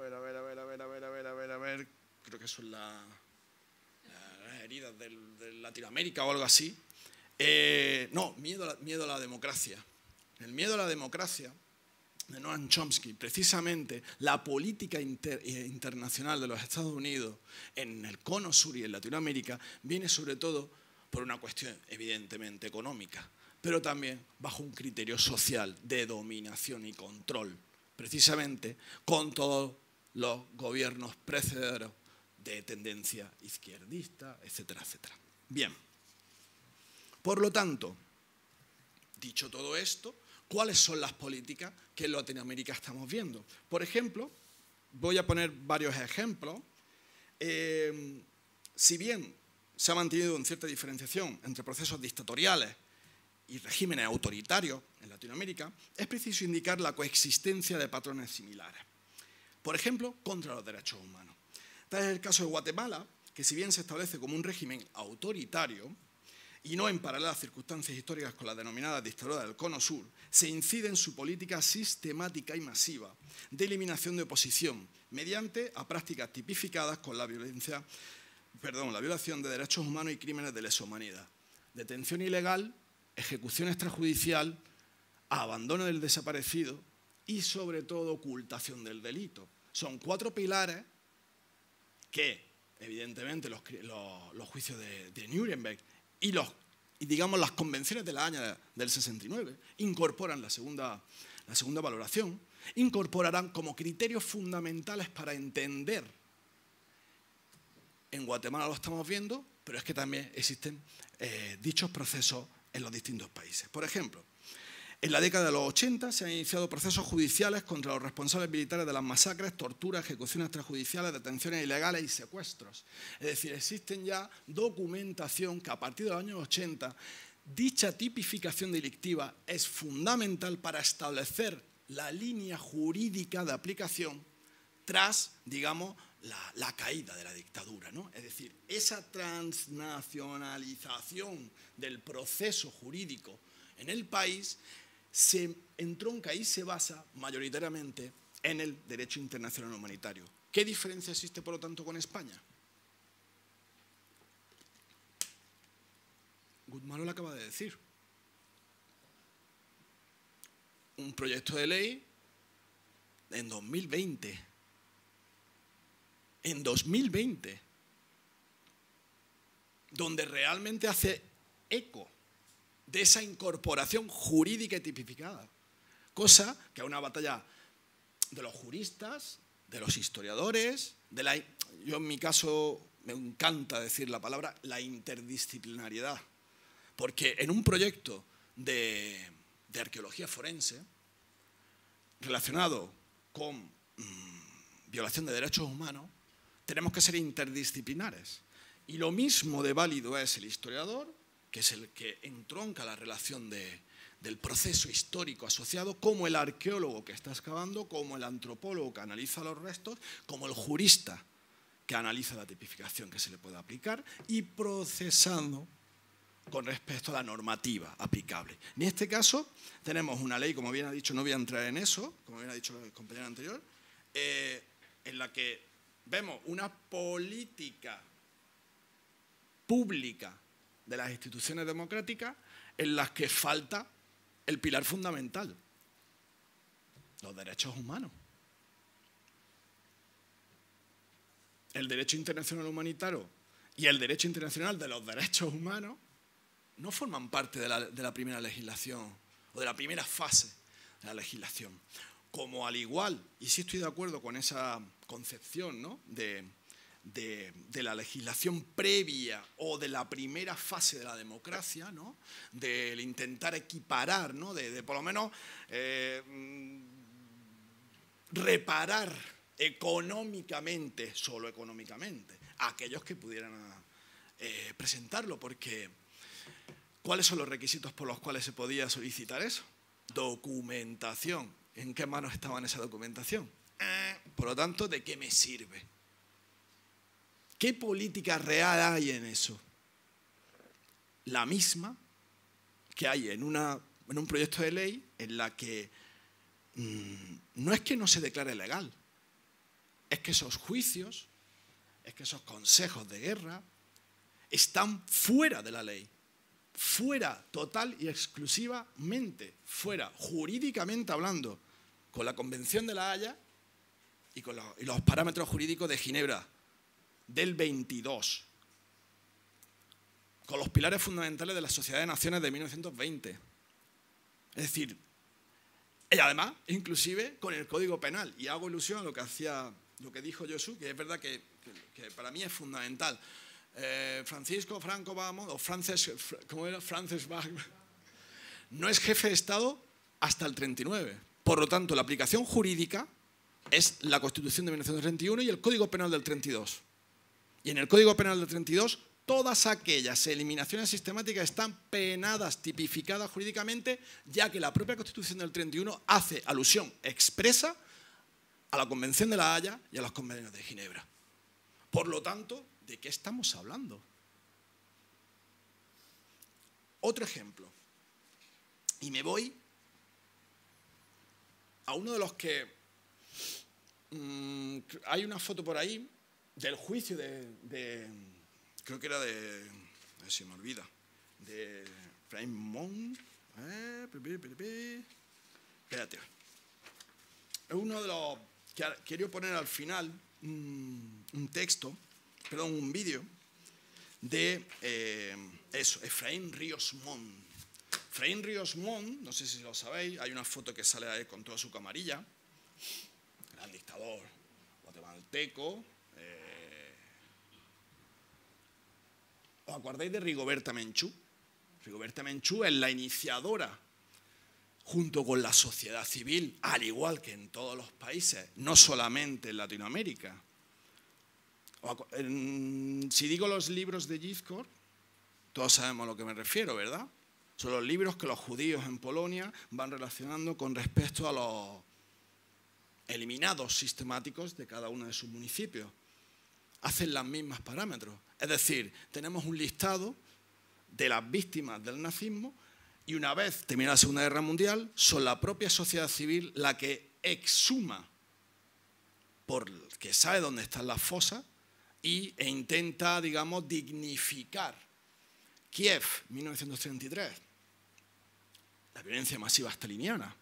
ver, creo que son las heridas de Latinoamérica o algo así. No, miedo a la democracia. El miedo a la democracia de Noam Chomsky, precisamente la política internacional de los Estados Unidos en el cono sur y en Latinoamérica viene sobre todo por una cuestión evidentemente económica, pero también bajo un criterio social de dominación y control, precisamente con todos los gobiernos precededores de tendencia izquierdista, etcétera, etcétera. Bien, por lo tanto, dicho todo esto, ¿cuáles son las políticas que en Latinoamérica estamos viendo? Por ejemplo, voy a poner varios ejemplos. Si bien se ha mantenido una cierta diferenciación entre procesos dictatoriales y regímenes autoritarios en Latinoamérica, es preciso indicar la coexistencia de patrones similares. Por ejemplo, contra los derechos humanos. Tal es el caso de Guatemala, que si bien se establece como un régimen autoritario, y no en paralelas circunstancias históricas con la denominada dictadura del Cono Sur, se incide en su política sistemática y masiva de eliminación de oposición mediante a prácticas tipificadas con la violación de derechos humanos y crímenes de lesa humanidad, detención ilegal, ejecución extrajudicial, abandono del desaparecido y, sobre todo, ocultación del delito. Son 4 pilares que, evidentemente, los juicios de Nuremberg y digamos las convenciones de la año del 69 incorporan la segunda valoración, incorporarán como criterios fundamentales para entender. En Guatemala lo estamos viendo, pero es que también existen dichos procesos en los distintos países. Por ejemplo, en la década de los 80 se han iniciado procesos judiciales contra los responsables militares de las masacres, torturas, ejecuciones extrajudiciales, detenciones ilegales y secuestros. Es decir, existen ya documentación que a partir de los años 80 dicha tipificación delictiva es fundamental para establecer la línea jurídica de aplicación tras, digamos, la caída de la dictadura, ¿no? Es decir, esa transnacionalización del proceso jurídico en el país se entronca y se basa mayoritariamente en el derecho internacional humanitario. ¿Qué diferencia existe, por lo tanto, con España? Guzmán lo acaba de decir. Un proyecto de ley en 2020. En 2020. Donde realmente hace eco de esa incorporación jurídica y tipificada. Cosa que a una batalla de los juristas, de los historiadores, yo en mi caso me encanta decir la palabra, la interdisciplinariedad. Porque en un proyecto de arqueología forense relacionado con violación de derechos humanos, tenemos que ser interdisciplinares. Y lo mismo de válido es el historiador, que es el que entronca la relación del proceso histórico asociado, como el arqueólogo que está excavando, como el antropólogo que analiza los restos, como el jurista que analiza la tipificación que se le puede aplicar y procesando con respecto a la normativa aplicable. En este caso tenemos una ley, como bien ha dicho, no voy a entrar en eso, como bien ha dicho el compañero anterior, en la que vemos una política pública de las instituciones democráticas en las que falta el pilar fundamental, los derechos humanos. El derecho internacional humanitario y el derecho internacional de los derechos humanos no forman parte de la primera legislación o de la primera fase de la legislación. Como al igual, y sí estoy de acuerdo con esa concepción, ¿no?, de la legislación previa o de la primera fase de la democracia, ¿no?, del intentar equiparar, ¿no?, de por lo menos reparar económicamente, solo económicamente, a aquellos que pudieran presentarlo, porque ¿cuáles son los requisitos por los cuales se podía solicitar eso? Documentación. ¿En qué manos estaba esa documentación? Por lo tanto, ¿de qué me sirve? ¿Qué política real hay en eso? La misma que hay en un proyecto de ley en la que no es que no se declare legal, es que esos juicios, es que esos consejos de guerra están fuera de la ley, fuera total y exclusivamente, fuera jurídicamente hablando, con la Convención de La Haya y con los parámetros jurídicos de Ginebra del 22, con los pilares fundamentales de la Sociedad de Naciones de 1920. Es decir, y además, inclusive con el Código Penal, y hago ilusión a lo que dijo Josu, que es verdad que para mí es fundamental. Francisco Franco Vamos, o ¿cómo era? Frances Bachmann, no es jefe de Estado hasta el 39. Por lo tanto, la aplicación jurídica es la Constitución de 1931 y el Código Penal del 32. Y en el Código Penal del 32, todas aquellas eliminaciones sistemáticas están penadas, tipificadas jurídicamente, ya que la propia Constitución del 31 hace alusión expresa a la Convención de La Haya y a los convenios de Ginebra. Por lo tanto, ¿de qué estamos hablando? Otro ejemplo. Y me voy a uno de los que... hay una foto por ahí del juicio creo que era se me olvida, de Raymond. Espérate. Es uno de los que quiero poner al final un vídeo de Efraín Ríos Montt. Efraín Ríos Montt, no sé si lo sabéis, hay una foto que sale ahí con toda su camarilla, gran dictador guatemalteco. ¿Os acordáis de Rigoberta Menchú? Rigoberta Menchú es la iniciadora, junto con la sociedad civil, al igual que en todos los países, no solamente en Latinoamérica. Si digo los libros de Giscard, todos sabemos a lo que me refiero, ¿verdad? Son los libros que los judíos en Polonia van relacionando con respecto a los eliminados sistemáticos de cada uno de sus municipios. Hacen los mismos parámetros. Es decir, tenemos un listado de las víctimas del nazismo y una vez terminada la Segunda Guerra Mundial, son la propia sociedad civil la que exhuma, porque sabe dónde están las fosas, e intenta, digamos, dignificar. Kiev, 1933, la violencia masiva staliniana.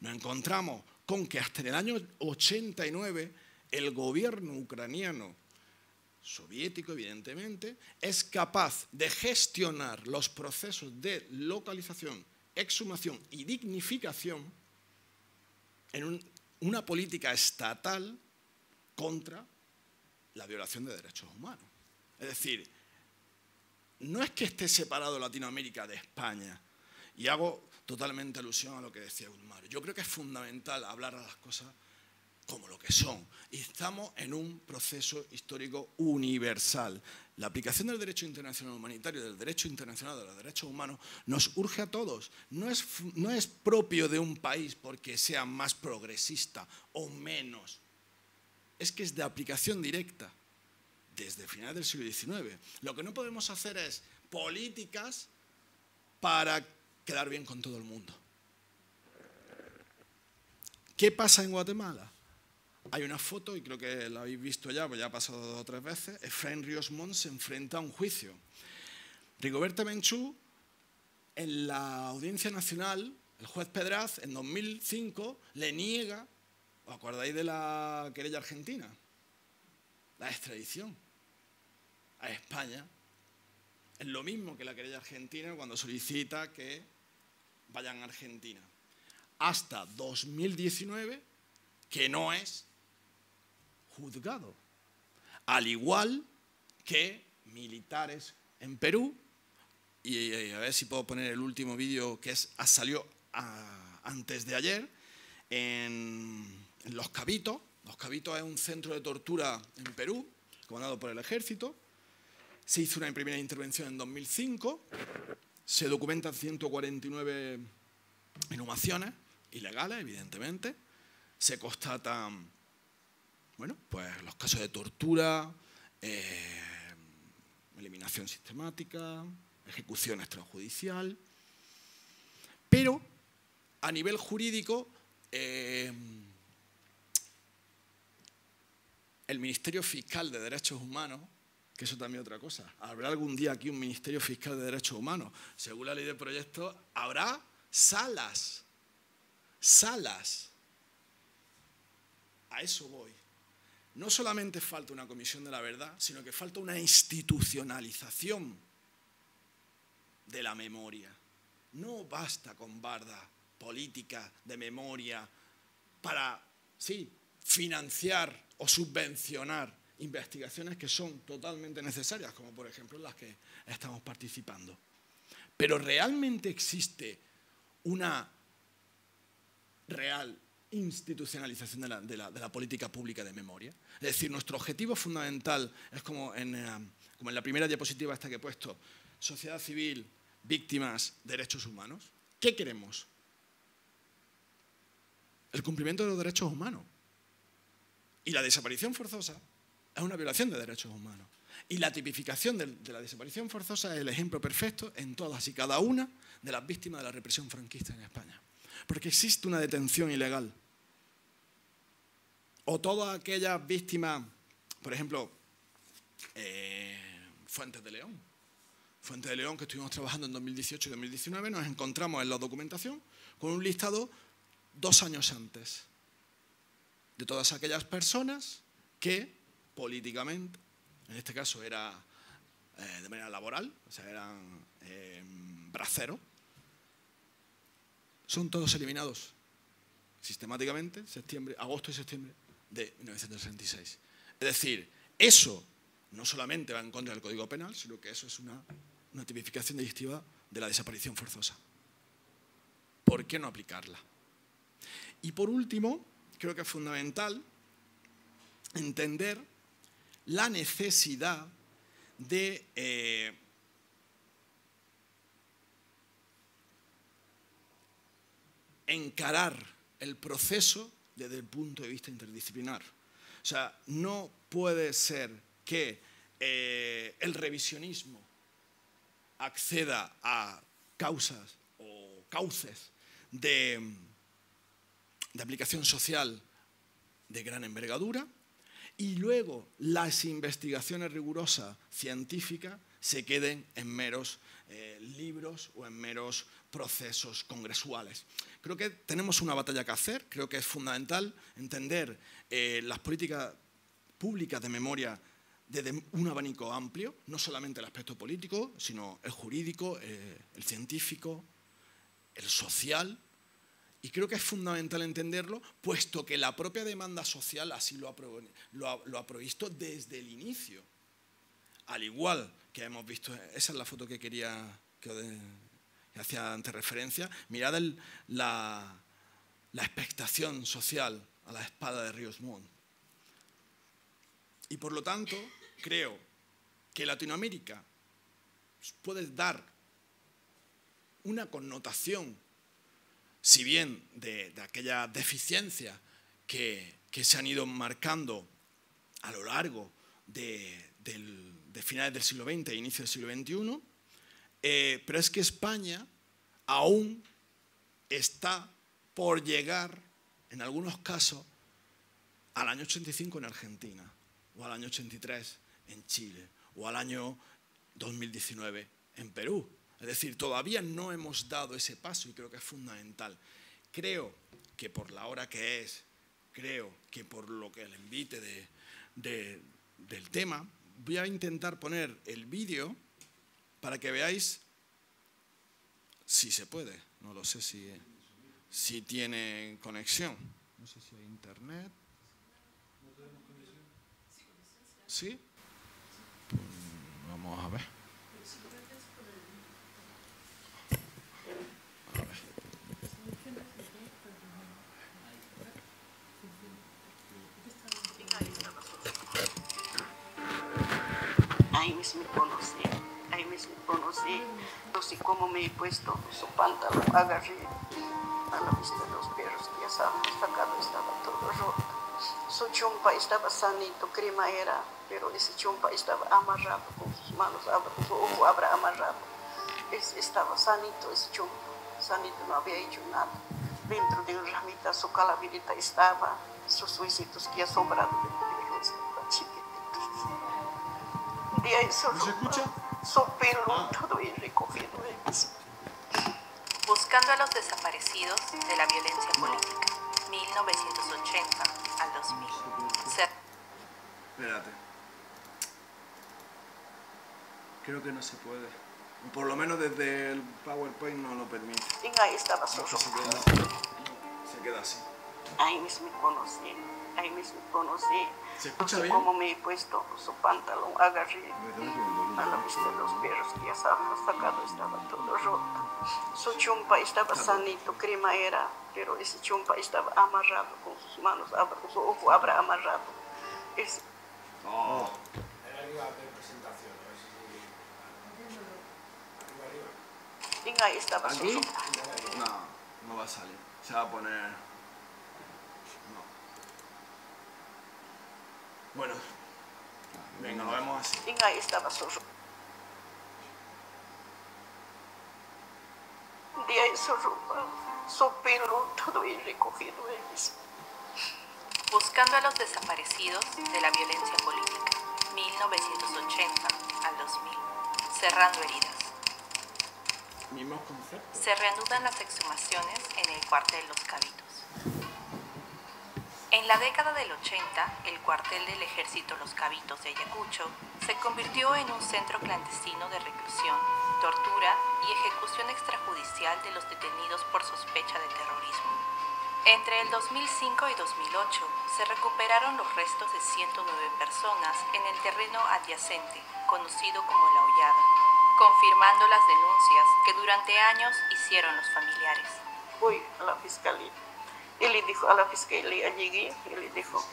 Nos encontramos con que hasta en el año 89 el gobierno ucraniano, soviético evidentemente, es capaz de gestionar los procesos de localización, exhumación y dignificación en una política estatal contra la violación de derechos humanos. Es decir, no es que esté separado Latinoamérica de España, y hago totalmente alusión a lo que decía Guzmán. Yo creo que es fundamental hablar a las cosas como lo que son. Y estamos en un proceso histórico universal. La aplicación del derecho internacional humanitario, del derecho internacional de los derechos humanos, nos urge a todos. No es propio de un país porque sea más progresista o menos. Es que es de aplicación directa desde finales del siglo XIX. Lo que no podemos hacer es políticas para quedar bien con todo el mundo. ¿Qué pasa en Guatemala? Hay una foto, y creo que la habéis visto ya, pues ya ha pasado 2 o 3 veces. Efraín Ríos Montt se enfrenta a un juicio. Rigoberta Menchú, en la Audiencia Nacional, el juez Pedraz, en 2005, le niega, ¿os acordáis de la querella argentina? La extradición a España. Es lo mismo que la querella argentina cuando solicita que vayan a Argentina. Hasta 2019, que no es juzgado. Al igual que militares en Perú, y a ver si puedo poner el último vídeo que salió antes de ayer, en Los Cabitos. Los Cabitos es un centro de tortura en Perú, comandado por el ejército. Se hizo una primera intervención en 2005, se documentan 149 inhumaciones, ilegales, evidentemente. Se constatan, bueno, pues los casos de tortura, eliminación sistemática, ejecución extrajudicial. Pero, a nivel jurídico, el Ministerio Fiscal de Derechos Humanos, que eso también es otra cosa, ¿habrá algún día aquí un Ministerio Fiscal de Derechos Humanos? Según la ley de proyecto, habrá salas. A eso voy. No solamente falta una comisión de la verdad, sino que falta una institucionalización de la memoria. No basta con bardas políticas de memoria para, sí, financiar o subvencionar investigaciones que son totalmente necesarias, como por ejemplo las que estamos participando. Pero ¿realmente existe una real institucionalización de la política pública de memoria? Es decir, nuestro objetivo fundamental es como en la primera diapositiva esta que he puesto: sociedad civil, víctimas, derechos humanos. ¿Qué queremos? El cumplimiento de los derechos humanos. Y la desaparición forzosa es una violación de derechos humanos. Y la tipificación de la desaparición forzosa es el ejemplo perfecto en todas y cada una de las víctimas de la represión franquista en España. Porque existe una detención ilegal. O todas aquellas víctimas, por ejemplo, Fuentes de León. Fuentes de León, que estuvimos trabajando en 2018 y 2019, nos encontramos en la documentación con un listado 2 años antes de todas aquellas personas que políticamente, en este caso era de manera laboral, o sea, eran braceros, son todos eliminados sistemáticamente agosto y septiembre de 1966. Es decir, eso no solamente va en contra del Código Penal, sino que eso es una tipificación delictiva de la desaparición forzosa. ¿Por qué no aplicarla? Y por último, creo que es fundamental entender la necesidad de encarar el proceso desde el punto de vista interdisciplinar. O sea, no puede ser que el revisionismo acceda a causas o cauces de aplicación social de gran envergadura y luego las investigaciones rigurosas científicas se queden en meros libros o en meros procesos congresuales. Creo que tenemos una batalla que hacer, creo que es fundamental entender las políticas públicas de memoria desde un abanico amplio, no solamente el aspecto político, sino el jurídico, el científico, el social. Y creo que es fundamental entenderlo, puesto que la propia demanda social así lo ha provisto desde el inicio. Al igual que hemos visto, esa es la foto que hacía antes referencia, mirad la expectación social a la espada de Ríos Montt. Y por lo tanto, creo que Latinoamérica puede dar una connotación, si bien de aquellas deficiencias que se han ido marcando a lo largo de de finales del siglo XX e inicio del siglo XXI, pero es que España aún está por llegar, en algunos casos, al año 85 en Argentina, o al año 83 en Chile, o al año 2019 en Perú. Es decir, todavía no hemos dado ese paso y creo que es fundamental. Creo que por la hora que es, creo que por lo que el envite del tema, voy a intentar poner el vídeo para que veáis si se puede. No lo sé si tiene conexión. No sé si hay internet. ¿Sí? Pues vamos a ver.
Ahí mismo conocí, no sé cómo me he puesto su pantalón, agarré a la vista de los perros que ya estaban sacados, estaba todo roto. Su chumpa estaba sanito, crema era, pero ese chumpa estaba amarrado con sus manos, con su ojo habrá amarrado. Estaba sanito ese chumpa, sanito, no había hecho nada. Dentro de una ramita su calaverita estaba, sus huesitos que ya sobrado de perros, chiquititos. Y ahí su ropa, su pelo, todo bien recogido.
Buscando a los desaparecidos de la violencia política, 1980 al 2000.
Espérate. Creo que no se puede. Por lo menos desde el PowerPoint no lo permite.
Y ahí estaba su ropa.
Se queda así.
Ahí mismo conocí.
¿Se escucha
no sé
bien?
cómo me he puesto su pantalón, agarré a la vista de los perros que ya estaban sacados, estaba todo roto. Su chumpa estaba sanito, crema era, pero ese chumpa estaba amarrado con sus manos, con su ojo habrá amarrado.
Oh.
Y ahí estaba su
¿Aquí?
ropa.
No va a salir. Se va a poner... No. Bueno. Venga, lo vemos así.
Y ahí estaba su ropa. Y ahí su ropa, su pelo, todo bien recogido.
Buscando a los desaparecidos de la violencia política, 1980 al 2000. Cerrando heridas.
Mismos conceptos.
Se reanudan las exhumaciones en el cuartel Los Cabitos. En la década del 80, el cuartel del Ejército Los Cabitos de Ayacucho se convirtió en un centro clandestino de reclusión, tortura y ejecución extrajudicial de los detenidos por sospecha de terrorismo. Entre el 2005 y 2008 se recuperaron los restos de 109 personas en el terreno adyacente, conocido como La Hollada, confirmando las denuncias que durante años hicieron los familiares.
Fui a la fiscalía. Y le dijo a la fiscalía, llegué y le dijo,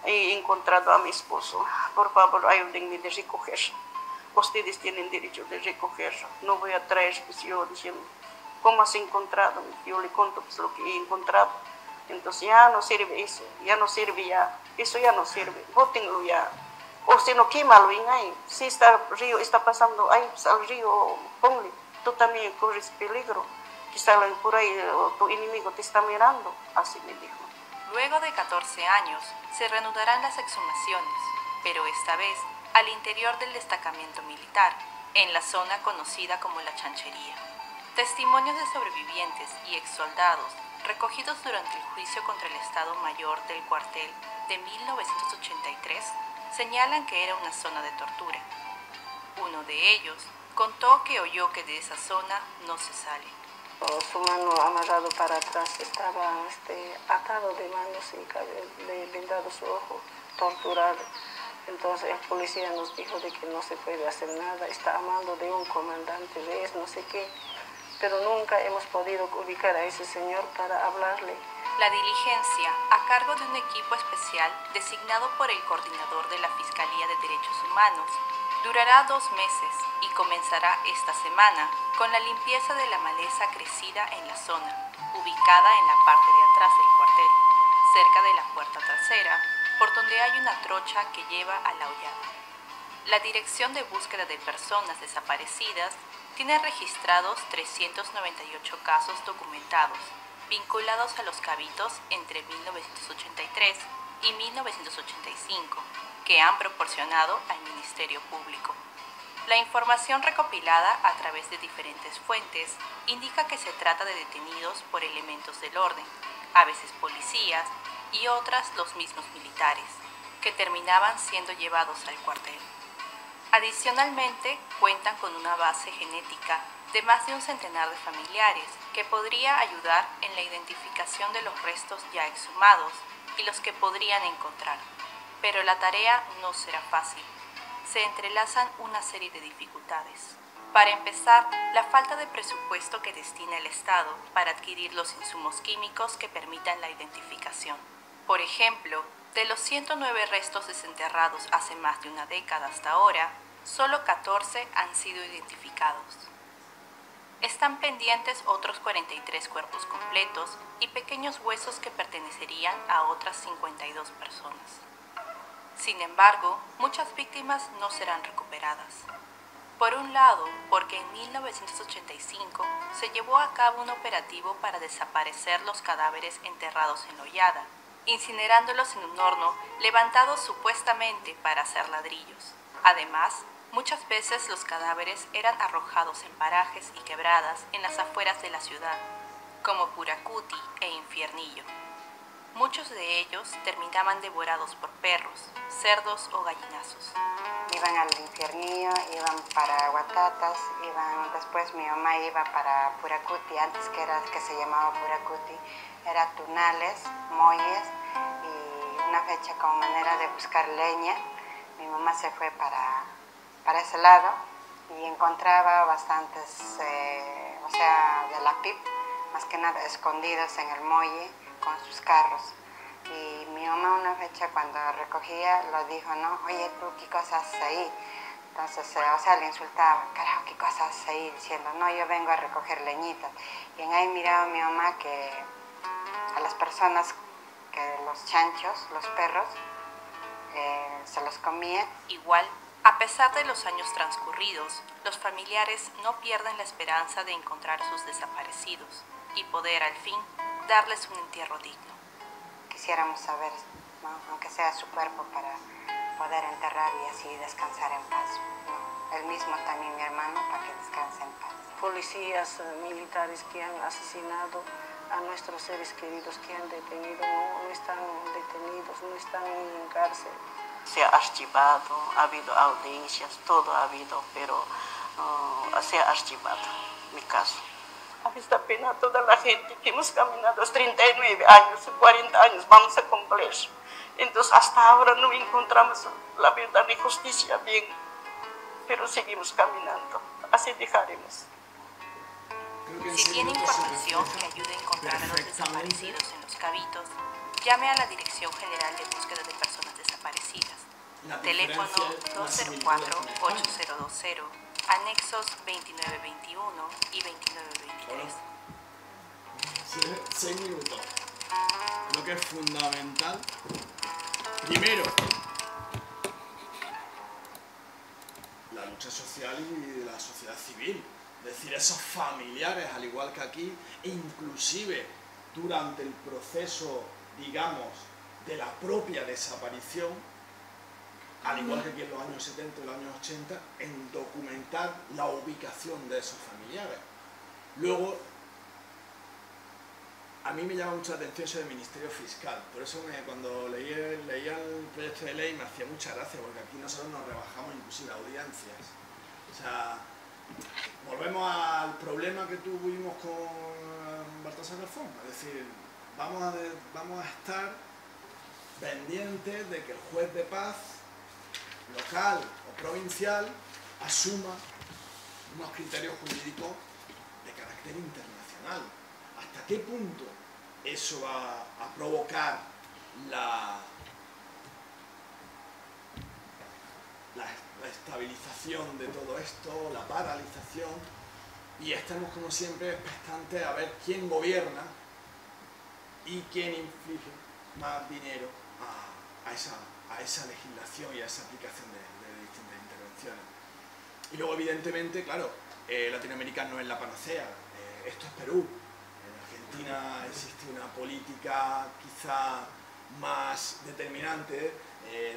he encontrado a mi esposo, por favor ayúdenme de recoger. Ustedes tienen derecho de recoger, no voy a traer, pues yo diciendo, ¿cómo has encontrado? Yo le conto pues, lo que he encontrado. Entonces ya no sirve eso, ya no sirve ya, eso ya no sirve, bótenlo ya. O si no, quémalo en ahí. Si está el río está pasando ahí, pues, al río, ponle, tú también corres peligro. Quizá por ahí tu enemigo te está mirando, así me dijo.
Luego de 14 años, se reanudarán las exhumaciones, pero esta vez al interior del destacamento militar, en la zona conocida como La Chanchería. Testimonios de sobrevivientes y exsoldados recogidos durante el juicio contra el Estado Mayor del cuartel de 1983 señalan que era una zona de tortura. Uno de ellos contó que oyó que de esa zona no se sale.
Su mano amarrado para atrás, estaba atado de manos y le vendado su ojo, torturado. Entonces el policía nos dijo de que no se puede hacer nada, está amando de un comandante de no sé qué, pero nunca hemos podido ubicar a ese señor para hablarle.
La diligencia, a cargo de un equipo especial designado por el coordinador de la Fiscalía de Derechos Humanos, durará 2 meses y comenzará esta semana con la limpieza de la maleza crecida en la zona, ubicada en la parte de atrás del cuartel, cerca de la puerta trasera, por donde hay una trocha que lleva a La Hollada. la Dirección de Búsqueda de Personas Desaparecidas tiene registrados 398 casos documentados, vinculados a los cabitos entre 1983 y 1985, que han proporcionado al Ministerio Público. La información recopilada a través de diferentes fuentes indica que se trata de detenidos por elementos del orden, a veces policías y otras los mismos militares, que terminaban siendo llevados al cuartel. Adicionalmente, cuentan con una base genética de más de un centenar de familiares que podría ayudar en la identificación de los restos ya exhumados y los que podrían encontrar. Pero la tarea no será fácil. Se entrelazan una serie de dificultades. Para empezar, la falta de presupuesto que destina el Estado para adquirir los insumos químicos que permitan la identificación. Por ejemplo, de los 109 restos desenterrados hace más de una década hasta ahora, solo 14 han sido identificados. Están pendientes otros 43 cuerpos completos y pequeños huesos que pertenecerían a otras 52 personas. Sin embargo, muchas víctimas no serán recuperadas. Por un lado, porque en 1985 se llevó a cabo un operativo para desaparecer los cadáveres enterrados en la hollada, incinerándolos en un horno levantado supuestamente para hacer ladrillos. Además, muchas veces los cadáveres eran arrojados en parajes y quebradas en las afueras de la ciudad, como Puracuti e Infiernillo. Muchos de ellos terminaban devorados por perros, cerdos o gallinazos.
Iban al Infiernillo, iban para Guatatas, después mi mamá iba para Puracuti, antes que se llamaba Puracuti, era Tunales, Molles, y una fecha como manera de buscar leña. Mi mamá se fue para ese lado y encontraba bastantes, de la PIP, más que nada escondidos en el muelle con sus carros. Y mi mamá una fecha cuando recogía lo dijo, ¿no? Oye, ¿tú qué cosas haces ahí? Entonces, le insultaba, carajo, ¿qué cosas haces ahí? Diciendo, no, yo vengo a recoger leñitas. Y en ahí miraba mi mamá que a las personas, que los chanchos, los perros, se los comía.
Igual, a pesar de los años transcurridos, los familiares no pierden la esperanza de encontrar a sus desaparecidos y poder, al fin, darles un entierro digno.
Quisiéramos saber, ¿no? Aunque sea su cuerpo, para poder enterrar y así descansar en paz, ¿no? El mismo también mi hermano, para que descanse en paz.
Policías militares que han asesinado a nuestros seres queridos, que han detenido, no están detenidos, no están en cárcel. Se ha archivado, ha habido audiencias, todo ha habido, pero se ha archivado mi caso. A mí da pena a toda la gente que hemos caminado 39 años, 40 años, vamos a cumplir. Entonces hasta ahora no encontramos la verdad y justicia bien, pero seguimos caminando, así dejaremos.
Si tiene información que ayude a encontrar a los desaparecidos en los cabitos, llame a la Dirección General de Búsqueda de Personas Desaparecidas. Teléfono 204-8020, anexos 2921 y 2923.
6 minutos. Lo que es fundamental, primero, la lucha social y la sociedad civil. Es decir, esos familiares, al igual que aquí, inclusive durante el proceso, digamos, de la propia desaparición, al igual que aquí en los años 70 y los años 80, en documentar la ubicación de esos familiares. Luego, a mí me llama mucho la atención eso del Ministerio Fiscal, por eso cuando leía el proyecto de ley me hacía mucha gracia, porque aquí nosotros nos rebajamos inclusive audiencias. O sea, volvemos al problema que tuvimos con Baltasar Garzón, es decir, vamos a estar pendientes de que el juez de paz local o provincial asuma unos criterios jurídicos de carácter internacional. ¿Hasta qué punto eso va a provocar la estabilización de todo esto, la paralización? Y estamos como siempre expectantes a ver quién gobierna y quién inflige más dinero a esa legislación y a esa aplicación de distintas intervenciones. cuestiones. Y luego, evidentemente, claro, Latinoamérica no es la panacea. Esto es Perú. En Argentina existe una política quizá más determinante.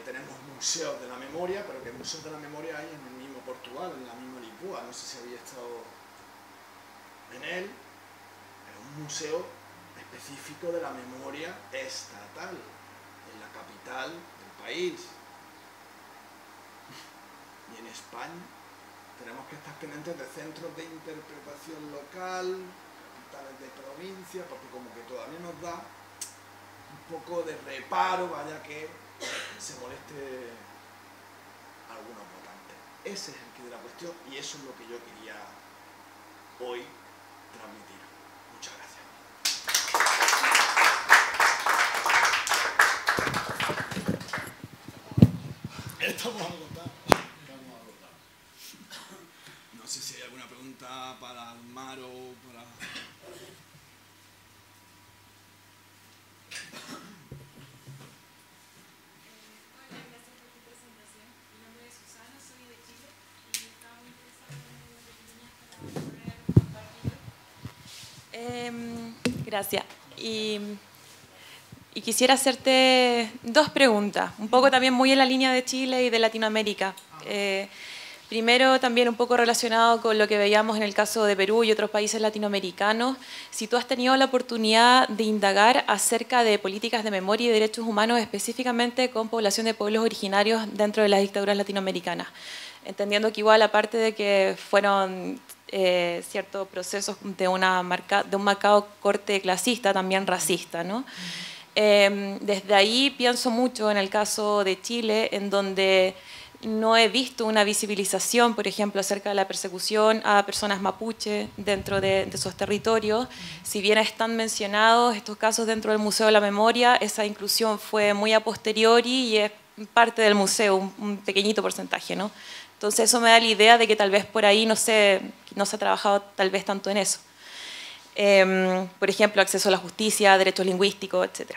Tenemos museos de la memoria, pero que museos de la memoria hay en el mismo Portugal, en la misma Lisboa. No sé si habéis estado en él. Es un museo específico de la memoria estatal, en la capital del país. Y en España tenemos que estar pendientes de centros de interpretación local, capitales de provincia, porque como que todavía nos da un poco de reparo, vaya que se moleste algunos votantes. Ese es el quid de la cuestión y eso es lo que yo quería hoy transmitir. Muchas gracias. Estamos agotados. No sé si hay alguna pregunta para Almar o para...
Gracias. Y quisiera hacerte dos preguntas, un poco también muy en la línea de Chile y de Latinoamérica. Primero, también un poco relacionado con lo que veíamos en el caso de Perú y otros países latinoamericanos. Si tú has tenido la oportunidad de indagar acerca de políticas de memoria y derechos humanos, específicamente con población de pueblos originarios dentro de las dictaduras latinoamericanas. Entendiendo que igual, aparte de que fueron ciertos procesos de un marcado corte clasista, también racista, ¿no? Desde ahí pienso mucho en el caso de Chile, en donde no he visto una visibilización, por ejemplo, acerca de la persecución a personas mapuche dentro de esos territorios. Si bien están mencionados estos casos dentro del Museo de la Memoria, esa inclusión fue muy a posteriori y es parte del museo, un pequeñito porcentaje, ¿no? Entonces eso me da la idea de que tal vez por ahí no se ha trabajado tal vez tanto en eso. Por ejemplo, acceso a la justicia, derechos lingüísticos, etc.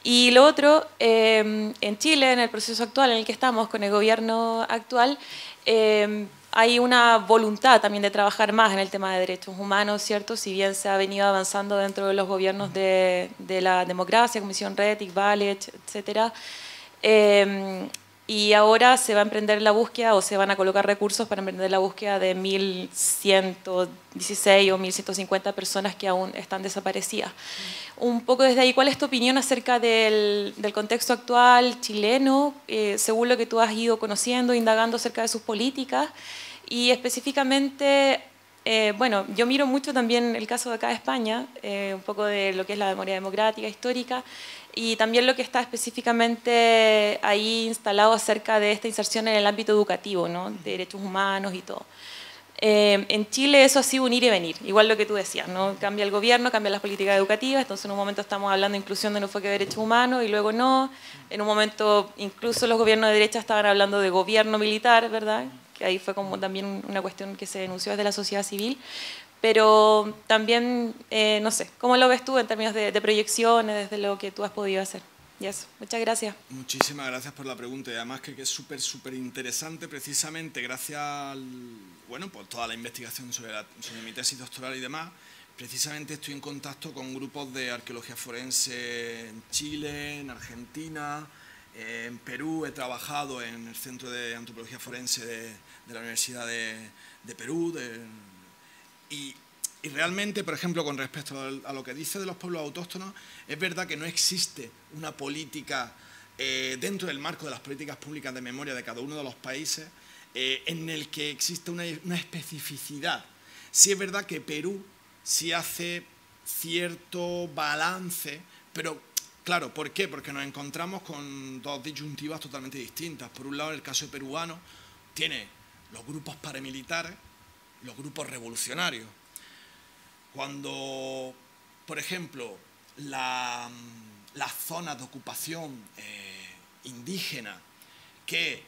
Y lo otro, en Chile, en el proceso actual en el que estamos, con el gobierno actual, hay una voluntad también de trabajar más en el tema de derechos humanos, ¿cierto? Si bien se ha venido avanzando dentro de los gobiernos de la democracia, Comisión Rettig, Valech, etc. Y ahora se va a emprender la búsqueda, o se van a colocar recursos para emprender la búsqueda de 1.116 o 1.150 personas que aún están desaparecidas. Un poco desde ahí, ¿cuál es tu opinión acerca del contexto actual chileno, según lo que tú has ido conociendo, indagando acerca de sus políticas? Y específicamente, bueno, yo miro mucho también el caso de acá de España, un poco de lo que es la memoria democrática, histórica, y también lo que está específicamente ahí instalado acerca de esta inserción en el ámbito educativo, ¿no? De derechos humanos y todo. En Chile eso ha sido un ir y venir, igual lo que tú decías, ¿no? Cambia el gobierno, cambian las políticas educativas, entonces en un momento estamos hablando de inclusión de no fue que derechos humanos y luego no, en un momento incluso los gobiernos de derecha estaban hablando de gobierno militar, ¿verdad? Que ahí fue como también una cuestión que se denunció desde la sociedad civil. Pero también, no sé, ¿cómo lo ves tú en términos de proyecciones, desde lo que tú has podido hacer? Y eso, muchas gracias.
Muchísimas gracias por la pregunta y además que es súper interesante precisamente gracias por toda la investigación sobre mi tesis doctoral y demás. Precisamente estoy en contacto con grupos de arqueología forense en Chile, en Argentina, en Perú. He trabajado en el Centro de Antropología Forense de la Universidad de Perú, y realmente, por ejemplo, con respecto a lo que dice de los pueblos autóctonos, es verdad que no existe una política dentro del marco de las políticas públicas de memoria de cada uno de los países en el que existe una especificidad. Sí es verdad que Perú sí hace cierto balance, pero claro, ¿por qué? Porque nos encontramos con dos disyuntivas totalmente distintas. Por un lado, el caso peruano tiene los grupos paramilitares, los grupos revolucionarios. Cuando, por ejemplo, las zonas de ocupación indígena que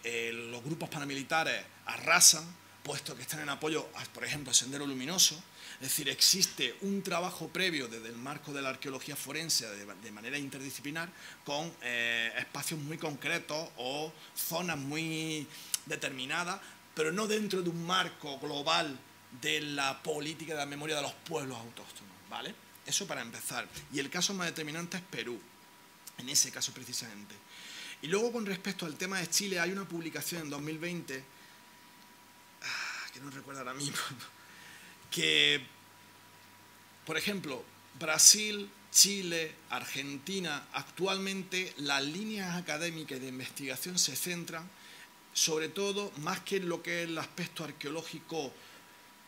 los grupos paramilitares arrasan, puesto que están en apoyo, por ejemplo, al Sendero Luminoso, es decir, existe un trabajo previo desde el marco de la arqueología forense de manera interdisciplinar con espacios muy concretos o zonas muy determinadas pero no dentro de un marco global de la política de la memoria de los pueblos autóctonos, ¿vale? Eso para empezar. Y el caso más determinante es Perú, en ese caso precisamente. Y luego, con respecto al tema de Chile, hay una publicación en 2020, que no recuerdo ahora mismo, que, por ejemplo, Brasil, Chile, Argentina, actualmente las líneas académicas de investigación se centran, sobre todo, más que en lo que es el aspecto arqueológico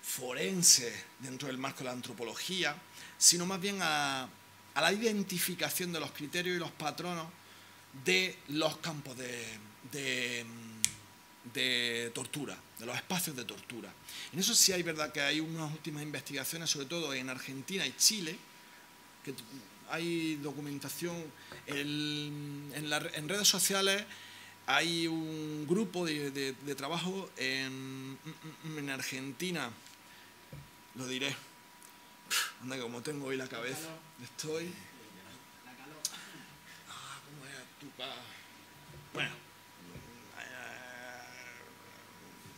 forense dentro del marco de la antropología, sino más bien a la identificación de los criterios y los patronos de los campos de tortura, de los espacios de tortura. En eso sí hay verdad que hay unas últimas investigaciones, sobre todo en Argentina y Chile, que hay documentación en redes sociales. Hay un grupo de trabajo en Argentina, lo diré, anda que como tengo hoy la cabeza, estoy... ¿Cómo es? Bueno,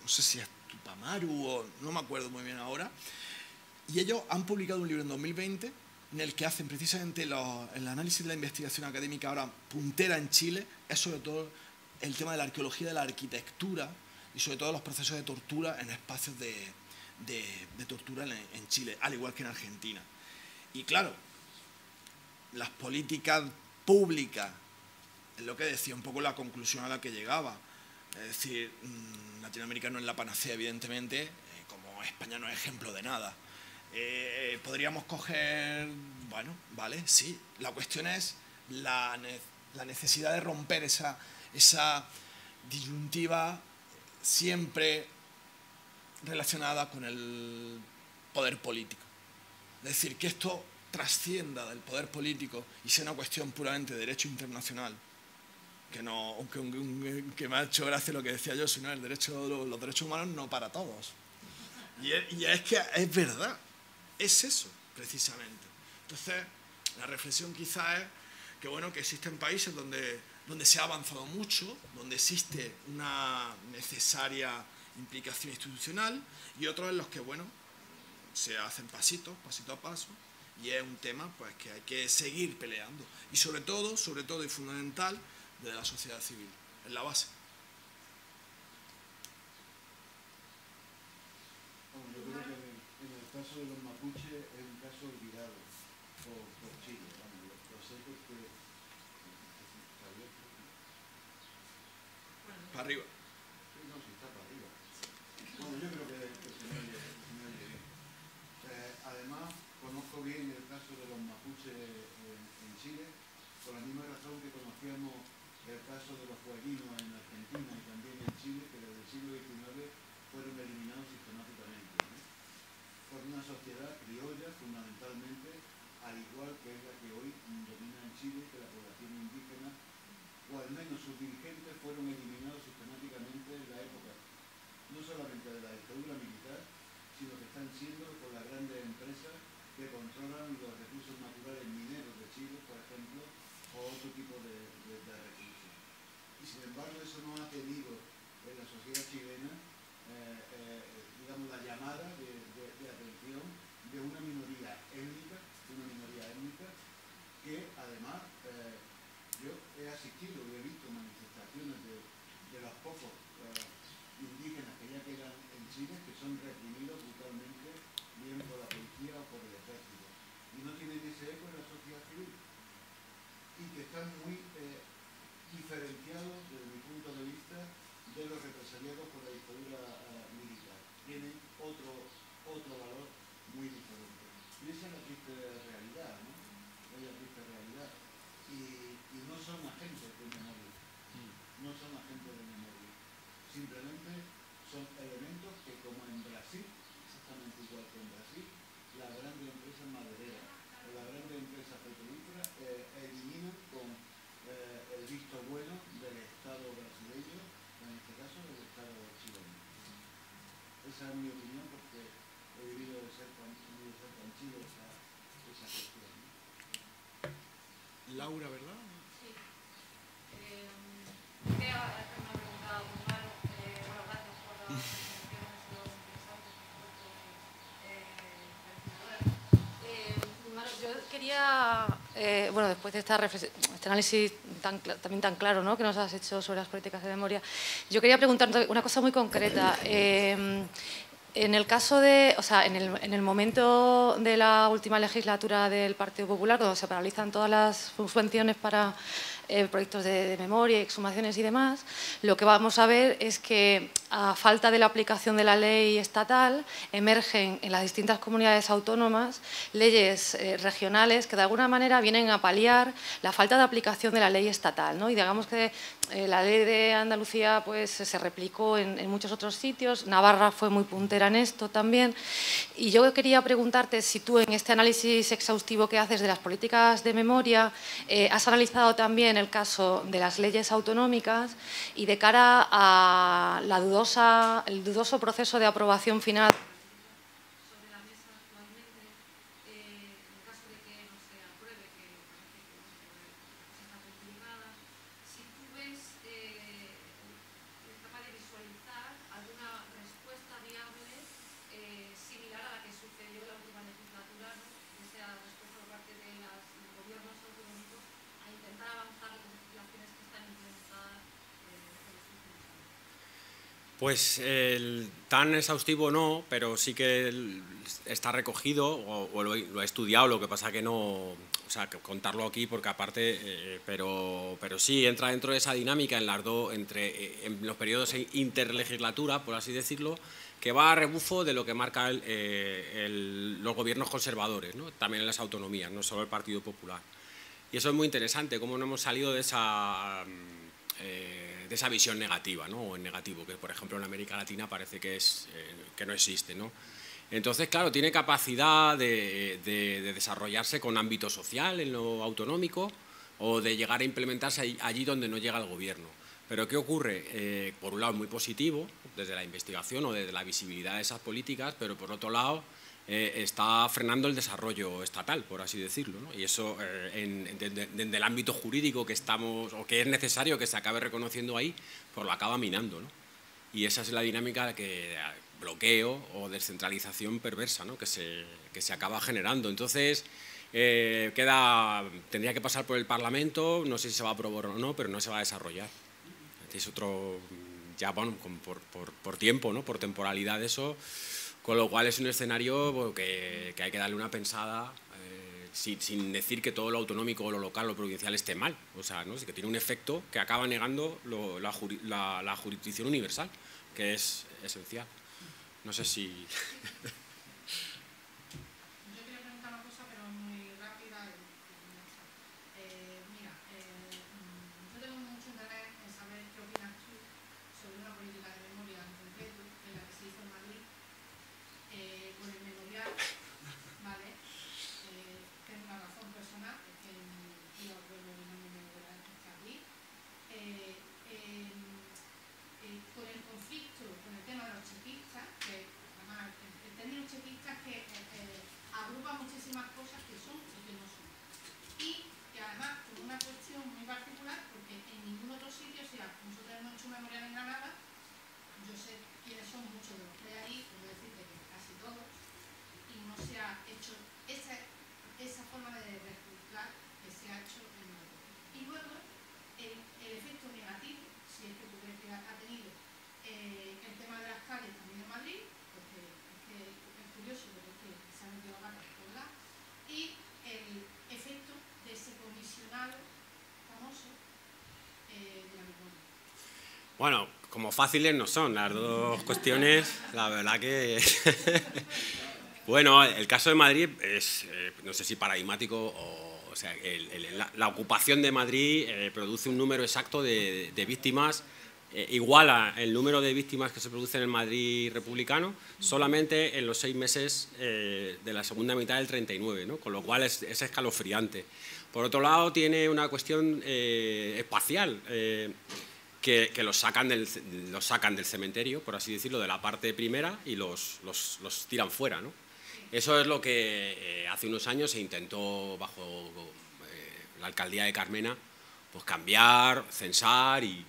no sé si es Tupamaru o no me acuerdo muy bien ahora, y ellos han publicado un libro en 2020 en el que hacen precisamente el análisis de la investigación académica ahora puntera en Chile, es sobre todo el tema de la arqueología de la arquitectura y sobre todo los procesos de tortura en espacios de tortura en Chile, al igual que en Argentina. Y claro, las políticas públicas, es lo que decía un poco la conclusión a la que llegaba. Es decir, Latinoamérica no es la panacea, evidentemente, como España no es ejemplo de nada. Podríamos coger, bueno, vale, sí, la cuestión es la necesidad de romper esa disyuntiva siempre relacionada con el poder político. Es decir, que esto trascienda del poder político y sea una cuestión puramente de derecho internacional, que no, aunque me ha hecho gracia lo que decía yo, sino los derechos humanos no para todos. Y es que es verdad, es eso, precisamente. Entonces, la reflexión quizá es que, bueno, que existen países donde se ha avanzado mucho, donde existe una necesaria implicación institucional, y otros en los que, bueno, se hacen pasito a paso, y es un tema pues que hay que seguir peleando. Y sobre todo y fundamental, de la sociedad civil, en la base.
Bueno, yo creo que en el caso de los mapuches es un caso olvidado por Chile. Vamos, lo sé porque...
Para arriba.
No, si está para arriba. Bueno, yo creo que se me oye bien. Además, conozco bien el caso de los mapuches en Chile, por la misma razón que conocíamos el caso de los fueguinos en Argentina y también en Chile, que desde el siglo XIX fueron eliminados sistemáticamente, ¿no? Por una sociedad criolla, fundamentalmente, al igual que es la que hoy domina en Chile, que la población indígena, o al menos sus dirigentes, fueron eliminados sistemáticamente en la época, no solamente de la dictadura militar, sino que están siendo por las grandes empresas que controlan los recursos naturales mineros de Chile, por ejemplo, o otro tipo de recursos. Y sin embargo eso no ha tenido en la sociedad chilena, digamos, la llamada de atención de una minoría étnica, que además yo he asistido y he visto manifestaciones de los pocos indígenas que ya quedan en Chile, que son reprimidos brutalmente, bien por la policía o por el ejército, y no tienen ese eco en la sociedad civil, y que están muy diferenciados desde mi punto de vista de los represaliados por la dictadura militar. Tienen otro valor muy diferente. Y esa es la triste realidad, ¿no? Es la triste realidad. Y no son agentes de memoria. No son agentes de memoria. Simplemente son elementos que, como en Brasil, exactamente igual que en Brasil, las grandes empresas madereras o las grandes empresas petrolíferas eliminan con el visto bueno del Estado brasileño, en este caso del Estado chileno. Esa es mi opinión, porque he vivido de cerca en Chile esa cuestión, ¿no?
Laura, ¿verdad?
Sí. Quería hacer una pregunta puntual. Bueno, gracias por la quería, bueno, después de este análisis también tan claro, ¿no?, que nos has hecho sobre las políticas de memoria, yo quería preguntarte una cosa muy concreta. En el caso de, o sea, en el momento de la última legislatura del Partido Popular, cuando se paralizan todas las subvenciones para proyectos de memoria, exhumaciones y demás, lo que vamos a ver es que, a falta de la aplicación de la ley estatal, emergen en las distintas comunidades autónomas leyes regionales que de alguna manera vienen a paliar la falta de aplicación de la ley estatal, ¿no? Y digamos que la ley de Andalucía pues, se replicó en muchos otros sitios, Navarra fue muy puntera en esto también, y yo quería preguntarte si tú en este análisis exhaustivo que haces de las políticas de memoria has analizado también el caso de las leyes autonómicas y de cara a el dudoso proceso de aprobación final sobre la mesa actualmente, en caso de que no se apruebe, que parece que está complicada, si tú ves capaz de visualizar alguna respuesta viable similar a la que sucedió en la última legislatura, ¿no?, que sea la respuesta por parte de los gobiernos autonómicos a intentar avanzar las legislaciones que están implementadas en los últimos años.
Pues tan exhaustivo no, pero sí que está recogido o lo he estudiado, lo que pasa que no, o sea, que contarlo aquí porque aparte, pero sí entra dentro de esa dinámica en en los periodos interlegislatura, por así decirlo, que va a rebufo de lo que marca los gobiernos conservadores, ¿no?, también en las autonomías, no solo el Partido Popular. Y eso es muy interesante, cómo no hemos salido de esa visión negativa, ¿no?, o en negativo, que por ejemplo en América Latina parece que no existe, ¿no? Entonces, claro, tiene capacidad de desarrollarse con ámbito social en lo autonómico o de llegar a implementarse allí donde no llega el gobierno. Pero ¿qué ocurre? Por un lado es muy positivo, desde la investigación o desde la visibilidad de esas políticas, pero por otro lado está frenando el desarrollo estatal, por así decirlo, ¿no? Y eso, desde el ámbito jurídico que estamos, o que es necesario que se acabe reconociendo ahí, pues lo acaba minando, ¿no? Y esa es la dinámica que bloqueo o descentralización perversa, ¿no?, que se acaba generando. Entonces, tendría que pasar por el Parlamento, no sé si se va a aprobar o no, pero no se va a desarrollar. Es otro, ya bueno, por tiempo, ¿no?, por temporalidad de eso, con lo cual es un escenario bueno, que hay que darle una pensada, sin decir que todo lo autonómico o lo local o provincial esté mal, o sea, ¿no?, que tiene un efecto que acaba negando la jurisdicción universal, que es esencial. No sé si...
Yo quería preguntar una cosa, pero muy rápida. Mira, yo tengo mucho interés en saber qué opinas tú sobre una política de memoria en concreto, en la que se hizo en Madrid, con el memorial, ¿vale? Tengo una razón personal, es que yo acuerdo de no me memorial que aquí. Con el conflicto, con el tema de los chequistas, que además el término chequista es que agrupa muchísimas cosas que son y que no son. Y que además con una cuestión muy particular, porque en ningún otro sitio, o sea, nosotros hemos hecho un memorial en Granada, yo sé quiénes son muchos de los que hay ahí, puedo decirte que casi todos, y no se ha hecho esa forma de reclutar que se ha hecho en Madrid. Y luego, el efecto negativo, si es que tú crees que ha tenido el tema de las calles también en Madrid, porque es curioso, pero es que se han metido gatas por todos lados, y el efecto de ese comisionado famoso de la memoria.
Bueno, como fáciles no son las dos cuestiones, la verdad que... Bueno, el caso de Madrid es, no sé si paradigmático o sea, la ocupación de Madrid produce un número exacto de víctimas, iguala el número de víctimas que se producen en el Madrid republicano solamente en los 6 meses de la segunda mitad del 39, ¿no? Con lo cual es escalofriante. Por otro lado, tiene una cuestión espacial, que los sacan del cementerio, por así decirlo, de la parte primera y los tiran fuera, ¿no? Eso es lo que hace unos años se intentó bajo la alcaldía de Carmena, pues cambiar, censar y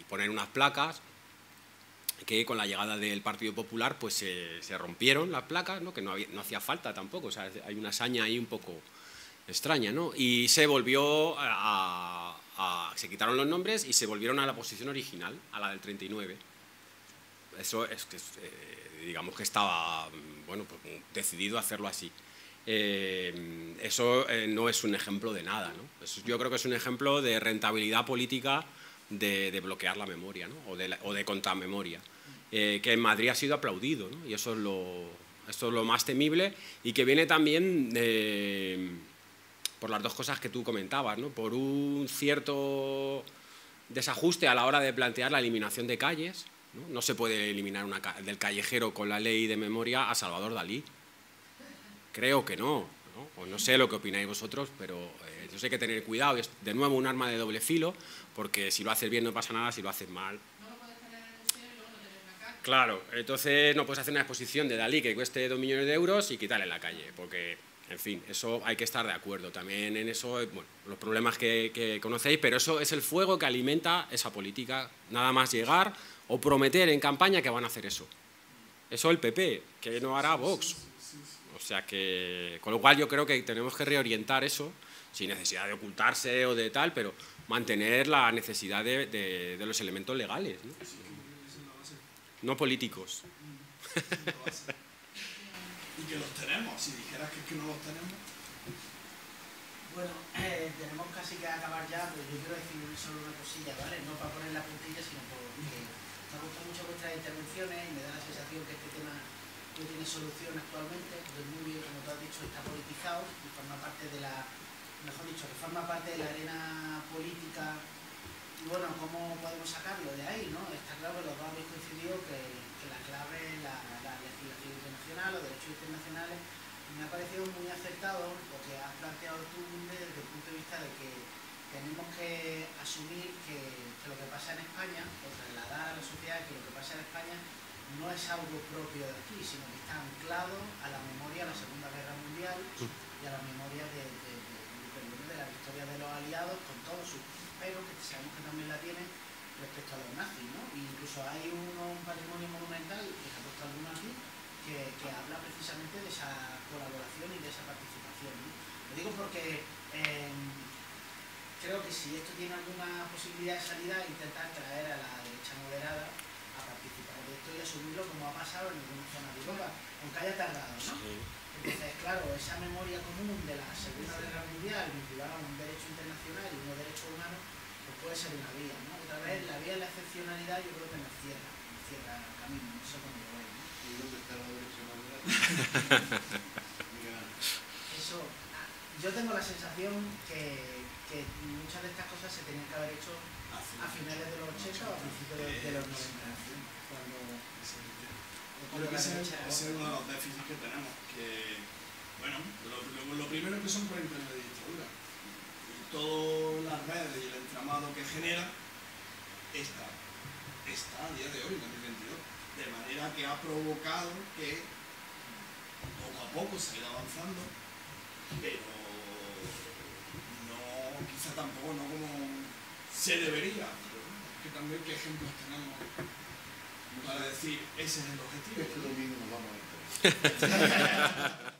poner unas placas que con la llegada del Partido Popular pues se rompieron las placas, ¿no?, que no hacía falta tampoco, o sea, hay una saña ahí un poco extraña, ¿no? Y se volvió se quitaron los nombres y se volvieron a la posición original, a la del 39. Eso es que digamos que estaba, bueno, pues, decidido a hacerlo así. Eso no es un ejemplo de nada, ¿no? Yo creo que es un ejemplo de rentabilidad política de bloquear la memoria, ¿no? o de contramemoria, que en Madrid ha sido aplaudido, ¿no? Y eso es lo más temible, y que viene también por las dos cosas que tú comentabas, ¿no? Por un cierto desajuste a la hora de plantear la eliminación de calles, ¿no? No se puede eliminar del callejero con la ley de memoria a Salvador Dalí. Creo que no, ¿no? O no sé lo que opináis vosotros, pero yo sé que hay que tener cuidado. Es de nuevo un arma de doble filo, porque si lo haces bien no pasa nada, si lo haces mal...
No lo puedes tener en el museo y luego no tener en la calle.
Claro, entonces no puedes hacer una exposición de Dalí que cueste 2 millones de euros y quitarle en la calle, porque, en fin, eso hay que estar de acuerdo. También en eso, bueno, los problemas que conocéis, pero eso es el fuego que alimenta esa política. Nada más llegar o prometer en campaña que van a hacer eso. Eso el PP, que no hará Vox. O sea que, con lo cual yo creo que tenemos que reorientar eso, sin necesidad de ocultarse o de tal, pero mantener la necesidad de los elementos legales, ¿no? No políticos.
Y que los tenemos, si dijeras que no los tenemos.
Bueno, tenemos casi que acabar ya, pero yo quiero decir solo una cosilla, ¿vale? No para poner la puntilla, sino porque me han gustado mucho vuestras intervenciones y me da la sensación que este tema no tiene solución actualmente, porque muy bien, como tú has dicho, está politizado y forma parte de la, mejor dicho, que forma parte de la arena política. Y bueno, ¿cómo podemos sacarlo de ahí, no? Está claro que los dos habéis coincidido que la clave es la legislación internacional, los derechos internacionales. Me ha parecido muy acertado lo que has planteado tú desde el punto de vista de que tenemos que asumir que lo que pasa en España, o trasladar a la sociedad que lo que pasa en España no es algo propio de aquí, sino que está anclado a la memoria de la Segunda Guerra Mundial y a la memoria de la victoria de los aliados, con todos sus peros, que sabemos que también la tienen respecto a los nazis, ¿no? E incluso hay un patrimonio monumental, que se ha puesto alguno aquí, que habla precisamente de esa colaboración y de esa participación, ¿no? Lo digo porque creo que si esto tiene alguna posibilidad de salida, intentar traer a la derecha moderada a participar de esto y asumirlo como ha pasado en algunas zonas de Europa, aunque haya tardado, ¿no? Entonces, claro, esa memoria común de la Segunda Guerra Mundial vinculada a un derecho internacional y unos derechos humanos, pues puede ser una vía, ¿no? Otra vez, la vía de la excepcionalidad yo creo que nos cierra el camino, no sé cómo lo veis, ¿no?
¿Y dónde está la derecha moderada?
Eso, yo tengo la sensación que muchas de estas cosas se tenían que haber hecho a finales de los 80 o a principios de los 90, cuando...
Ese es uno de los déficits que tenemos, que, bueno, lo primero que son 40 años de dictadura. Y todas las redes y el entramado que genera está a día de hoy, en 2022. De manera que ha provocado que poco a poco se ha ido avanzando, pero no, quizá tampoco no como se debería. Pero que también qué ejemplos tenemos para decir ese es el objetivo.
Este domingo nos vamos a enterar.